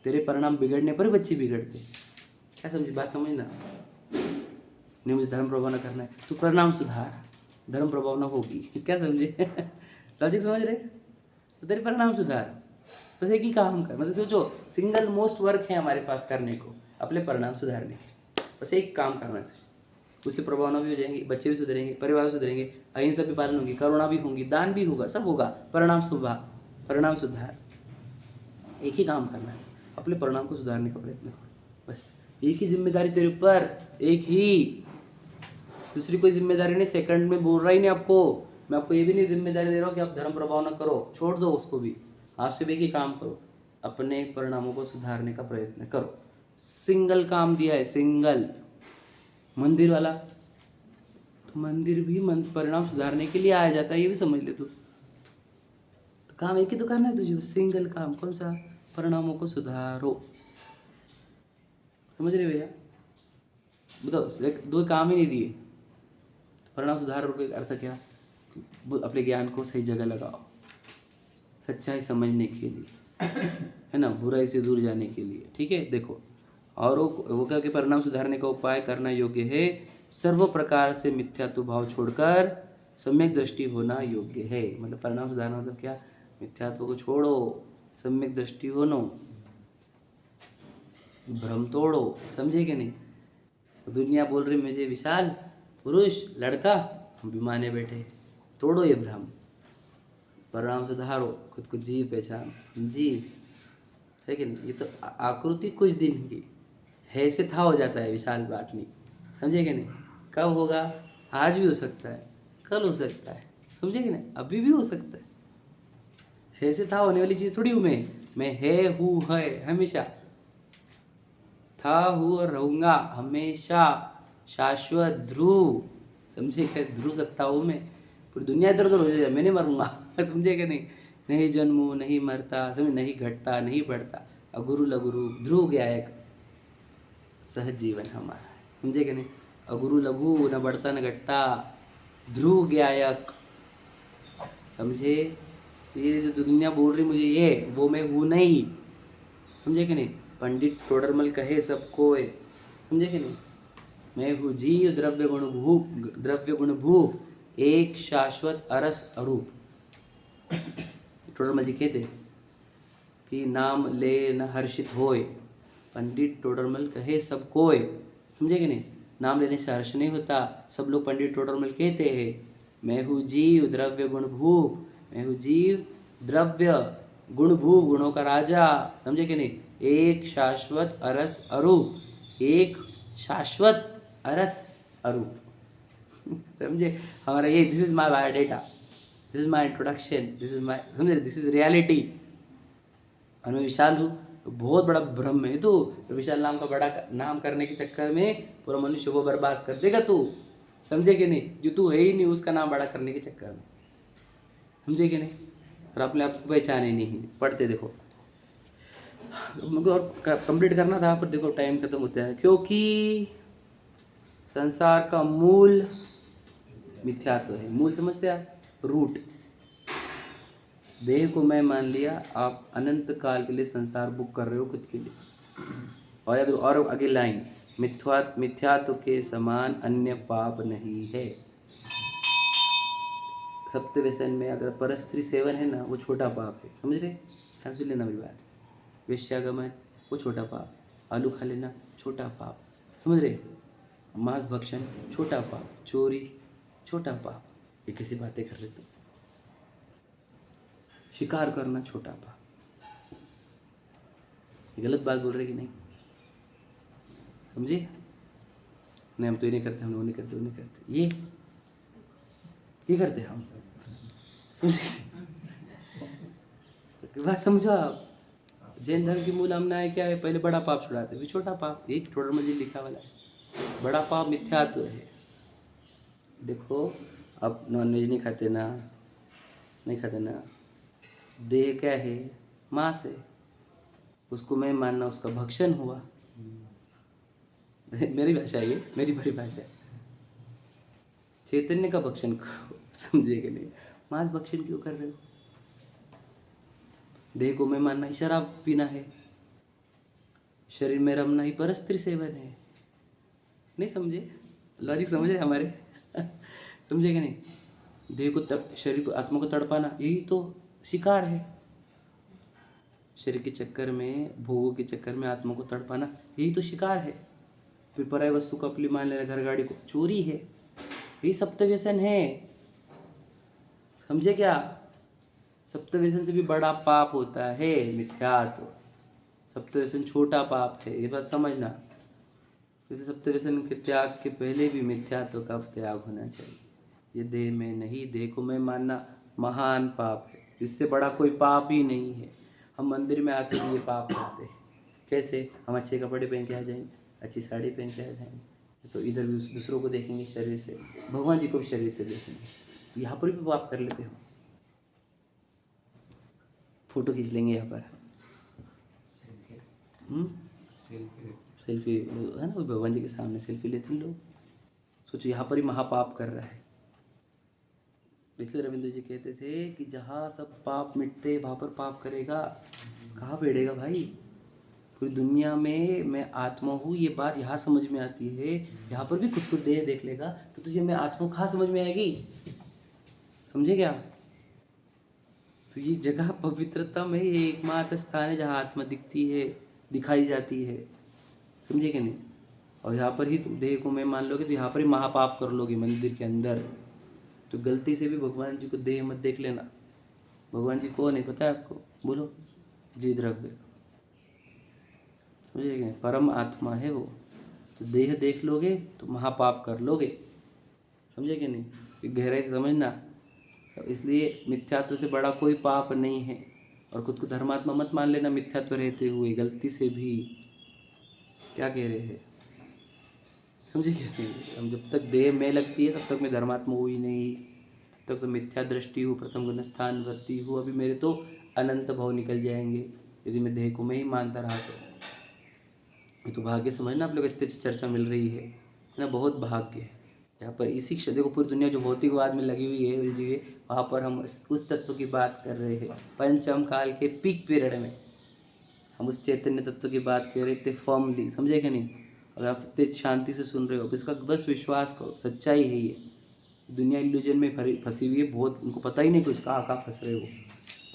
तेरे परिणाम बिगड़ने पर बच्चे बिगड़ते हैं। क्या समझे, बात समझना। नहीं मुझे धर्म प्रभावना करना है, तो परिणाम सुधार, धर्म प्रभावना होगी। क्या समझे, लॉजिक समझ रहे, तो तेरे परिणाम सुधार, बस एक ही काम कर। मतलब सोचो, सिंगल मोस्ट वर्क है हमारे पास करने को, अपने परिणाम सुधारने के, बस एक काम करना है तुझे, उससे प्रभावना भी हो जाएंगी, बच्चे भी सुधरेंगे, परिवार भी सुधरेंगे, अहिंसा भी पालन होगी, करुणा भी होगी, दान भी होगा, सब होगा, परिणाम सुधार। एक ही काम करना है, अपने परिणाम को सुधारने का प्रयत्न करो, बस एक ही जिम्मेदारी तेरे ऊपर, एक ही, दूसरी कोई जिम्मेदारी नहीं। सेकंड में बोल रहा ही नहीं आपको, मैं आपको ये भी नहीं जिम्मेदारी दे रहा हूँ कि आप धर्म प्रभावना करो, छोड़ दो उसको भी, आपसे भी एक ही काम करो, अपने परिणामों को सुधारने का प्रयत्न करो। सिंगल काम दिया है, सिंगल। मंदिर वाला तो मंदिर भी परिणाम सुधारने के लिए आया जाता है, ये भी समझ ले तू। तो काम एक ही तो करना है तुझे, सिंगल काम, कौन सा, परिणामों को सुधारो। समझ रहे भैया, बताओ, 2 काम ही नहीं दिए, परिणाम सुधारो का अर्थ क्या, अपने ज्ञान को सही जगह लगाओ, सच्चाई समझने के लिए, है ना, बुराई से दूर जाने के लिए। ठीक है, देखो, और वो क्या कि परिणाम सुधारने का उपाय करना योग्य है, सर्व प्रकार से मिथ्यात्व भाव छोड़कर सम्यक दृष्टि होना योग्य है। मतलब परिणाम सुधारना मतलब क्या? मिथ्यात्व को छोड़ो, सम्यक दृष्टि होनो, भ्रम तोड़ो। समझे कि नहीं? दुनिया बोल रही मुझे विशाल पुरुष लड़का, हम भी माने बैठे। तोड़ो ये भ्रम, परिणाम सुधारो, खुद को जीव पहचान, जीव है कि नहीं? ये तो आकृति कुछ दिन की है से था हो जाता है, विशाल बात नहीं। समझे कि नहीं? कब होगा? आज भी हो सकता है, कल हो सकता है। समझे कि नहीं? अभी भी हो सकता है से था होने वाली चीज़ थोड़ी हूँ मैं है हूँ है हमेशा, था हूँ और रहूँगा हमेशा, शाश्वत ध्रुव। समझे क्या? ध्रुव सत्ता हूँ मैं, पूरी दुनिया इधर उधर हो जाए, मैं नहीं मरूंगा। समझे कि नहीं? नहीं जन्मू, नहीं मरता, समझ, नहीं घटता, नहीं बढ़ता, अगुरु लघुरु ध्रुव गायक सहज जीवन हमारा है। समझे कि नहीं? अगुरु लघु, न बढ़ता न घटता, ध्रुव गायक। समझे? ये जो दुनिया बोल रही मुझे ये वो मैं हूँ नहीं। समझे कि नहीं? पंडित टोडरमल कहे सबको, समझे कि नहीं? मैं हूँ जीव, द्रव्य गुण भूप, एक शाश्वत अरस अरूप। टोडरमल जी कहते कि नाम ले न हर्षित होए, पंडित टोडरमल कहे सब कोय। समझे कि नहीं? नाम लेने से हर्ष नहीं होता। सब लोग पंडित टोडरमल कहते हैं मैं हूँ जीव, द्रव्य गुण भूप, मैं हूँ जीव, द्रव्य गुण भूप, गुणों का राजा। समझे कि नहीं? एक शाश्वत अरस अरूप, एक शाश्वत अरस अरूप। समझे? हमारा ये this is my biodata, this is my introduction, this is my, समझे, दिस इज रियलिटी। और मैं विशाल हूँ, तो बहुत बड़ा भ्रम है तू। तो विशाल नाम का बड़ा नाम करने के चक्कर में पूरा मनुष्य को बर्बाद कर देगा तू। समझे कि नहीं? जो तू है ही नहीं, उसका नाम बड़ा करने के चक्कर में। समझे कि नहीं? और अपने आप को पहचान ही नहीं। पढ़ते देखो, मुझे और कंप्लीट करना था पर देखो टाइम खत्म होता है। क्योंकि संसार का मूल मिथ्यात्व है। मूल समझते आप? रूट। देह को मैं मान लिया, आप अनंत काल के लिए संसार बुक कर रहे हो खुद के लिए। और अगली लाइन, मिथ्यात्व के समान अन्य पाप नहीं है। सप्त व्यसन में अगर परस्त्री सेवन है ना, वो छोटा पाप है। समझ रहे? ध्यान सुन लेना मेरी बात। वेश्यागमन वो छोटा पाप, आलू खा लेना छोटा पाप। समझ रहे? मांस भक्षण छोटा पाप, चोरी छोटा पाप। ये कैसी बातें कर रहे तुम? शिकार करना छोटा पाप। ये गलत बात बोल रहे कि नहीं? समझे? नहीं हम तो ये नहीं करते, हम लोग नहीं करते, वो नहीं करते, ये करते हम। बात समझो आप। जैन धर्म की मूल हमना क्या है? पहले बड़ा पाप छुड़ाते, फिर छोटा पाप। एक टोडर में लिखा वाला है, बड़ा पाप मिथ्यात्व है। देखो अब नॉनवेज नहीं खाते ना, नहीं खाते ना, देह क्या है? मांस है, उसको मैं मानना उसका भक्षण हुआ। मेरी भाषा है ये, मेरी परिभाषा। चैतन्य का भक्षण करो। समझे कि नहीं? मांस भक्षण क्यों कर रहे हो? देह को मैं मानना ही शराब पीना है, शरीर में रमना ही परस्त्री सेवन है। नहीं समझे? लॉजिक समझे हमारे? समझे कि नहीं? देह को शरीर को, आत्मा को तड़पाना, यही तो शिकार है। शरीर के चक्कर में, भोगों के चक्कर में आत्मा को तड़पाना, यही तो शिकार है। फिर पराय वस्तु को अपनी मान लेना, घर गाड़ी को, चोरी है। यही सप्त व्यसन है। समझे क्या? सप्त व्यसन से भी बड़ा पाप होता है मिथ्यात्व। सप्त व्यसन छोटा पाप है, ये बात समझना। जैसे सप्त व्यसन के त्याग के पहले भी मिथ्यात्व का त्याग होना चाहिए। ये देह में नहीं, देह को मैं मानना महान पाप है। इससे बड़ा कोई पाप ही नहीं है। हम मंदिर में आकर भी ये पाप करते हैं। कैसे? हम अच्छे कपड़े पहन के आ जाएंगे, अच्छी साड़ी पहन के आ जाएंगे, तो इधर भी दूसरों को देखेंगे शरीर से, भगवान जी को भी शरीर से देखेंगे, तो यहाँ पर भी पाप कर लेते हो। फोटो खींच लेंगे यहाँ पर, सेल्फी है ना, भगवान जी के सामने सेल्फी लेते हैं लोग। सोचो यहाँ पर ही महापाप कर रहा है। इसलिए रविंद्र जी कहते थे कि जहाँ सब पाप मिटते वहाँ पर पाप करेगा, कहाँ बैठेगा भाई? पूरी दुनिया में मैं आत्मा हूँ, ये बात यहाँ समझ में आती है। यहाँ पर भी खुद को देह देख लेगा तो तुझे मैं आत्मा कहाँ समझ में आएगी? समझे क्या? तो ये जगह पवित्रता में ये एकमात्र स्थान है जहाँ आत्मा दिखती है, दिखाई जाती है। समझे कि नहीं? और यहाँ पर ही तुम देह को मैं मान लोगे तो यहाँ पर ही महापाप कर लोगे मंदिर के अंदर। तो गलती से भी भगवान जी को देह मत देख लेना। भगवान जी कौन है पता है आपको? बोलो। जी द्रव्य। समझे कि नहीं? परम आत्मा है वो। तो देह देख लोगे तो महापाप कर लोगे। समझे कि नहीं? ये गहराई से समझना। इसलिए मिथ्यात्व से बड़ा कोई पाप नहीं है। और खुद को धर्मात्मा मत मान लेना मिथ्यात्व रहते हुए गलती से भी। क्या कह रहे हैं? समझे क्या? हम जब तक देह में लगती है तब तक मैं धर्मात्मा हुई नहीं, तब तक तो मिथ्या दृष्टि हूँ, प्रथम गुण स्थान वर्ती हूँ। अभी मेरे तो अनंत भाव निकल जाएंगे यदि मैं देह को मैं ही मानता रहा तो। ये तो भाग्य समझना आप लोग, इतनी अच्छी चर्चा मिल रही है ना, बहुत भाग्य है। यहाँ पर इसी देखो पूरी दुनिया जो भौतिकवाद में लगी हुई है उलझी हुई, वहाँ पर हम उस तत्व की बात कर रहे हैं। पंचम काल के पीक पीरियड में हम उस चैतन्य तत्व की बात कर रहे थे फर्मली। समझे क्या नहीं? अगर आप इतने शांति से सुन रहे हो, इसका बस विश्वास करो, सच्चाई है ये। दुनिया इल्यूजन में फंसी हुई है बहुत, उनको पता ही नहीं कुछ कहाँ कहाँ फंस रहे हो,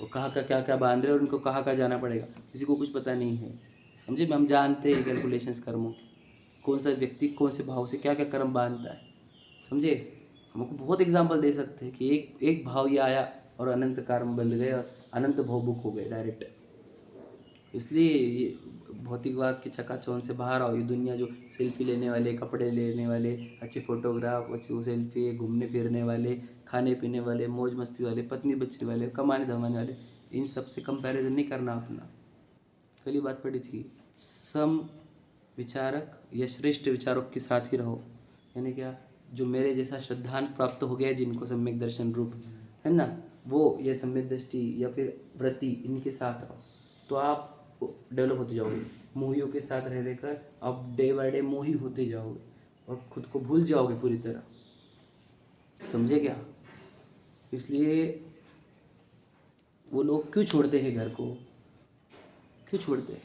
और कहाँ का क्या क्या बांध रहे हो, और उनको कहाँ कहाँ जाना पड़ेगा, किसी को कुछ पता नहीं है। समझे? हम जानते हैं कैलकुलेशंस कर्मों की, कौन सा व्यक्ति कौन से भाव से क्या क्या कर्म बांधता है। समझे? हमको बहुत एग्जाम्पल दे सकते हैं कि एक भाव ये आया और अनंत कर्म बंध गए और अनंत भाव बुक हो गए डायरेक्ट। इसलिए ये भौतिकवाद के चकाचौंध से बाहर आओ। ये दुनिया जो सेल्फी लेने वाले, कपड़े लेने वाले, अच्छे फोटोग्राफ, अच्छी सेल्फी, घूमने फिरने वाले, खाने पीने वाले, मौज मस्ती वाले, पत्नी बच्चे वाले, कमाने धमाने वाले, इन सब से कंपैरिजन नहीं करना अपना। कल ही बात पड़ी थी, सम विचारक या श्रेष्ठ विचारक के साथ ही रहो। यानी क्या? जो मेरे जैसा श्रद्धांत प्राप्त हो गया जिनको सम्यक दर्शन रूप है ना, वो या सम्यक दृष्टि या फिर व्रति, इनके साथ रहो तो आप डेवलप होते जाओगे। मोहियों के साथ रह रहकर आप डे बाय डे मोही होते जाओगे और खुद को भूल जाओगे पूरी तरह। समझे क्या? इसलिए वो लोग क्यों छोड़ते हैं घर को? क्यों छोड़ते हैं?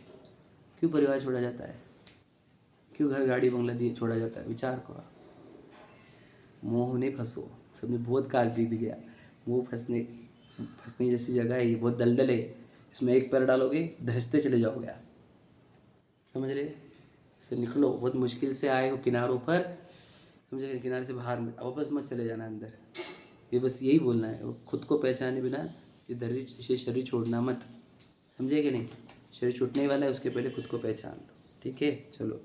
क्यों परिवार छोड़ा जाता है? क्यों घर गाड़ी बंगला दिए छोड़ा जाता है? विचार करो। मोह नहीं फंसो। सब में बहुत काल बीत गया। मोह फंसने जैसी जगह है ये, बहुत दलदल है। इसमें एक पैर डालोगे धंसते चले जाओगे आप। समझ रहे? इससे निकलो। बहुत मुश्किल से आए हो किनारों पर, समझे? किनारे से बाहर मत, वापस मत चले जाना अंदर। ये बस यही बोलना है। खुद को पहचाने बिना ये शरीर छोड़ना मत। समझे कि नहीं? शरीर छूटने वाला है, उसके पहले खुद को पहचान लो। ठीक है? चलो।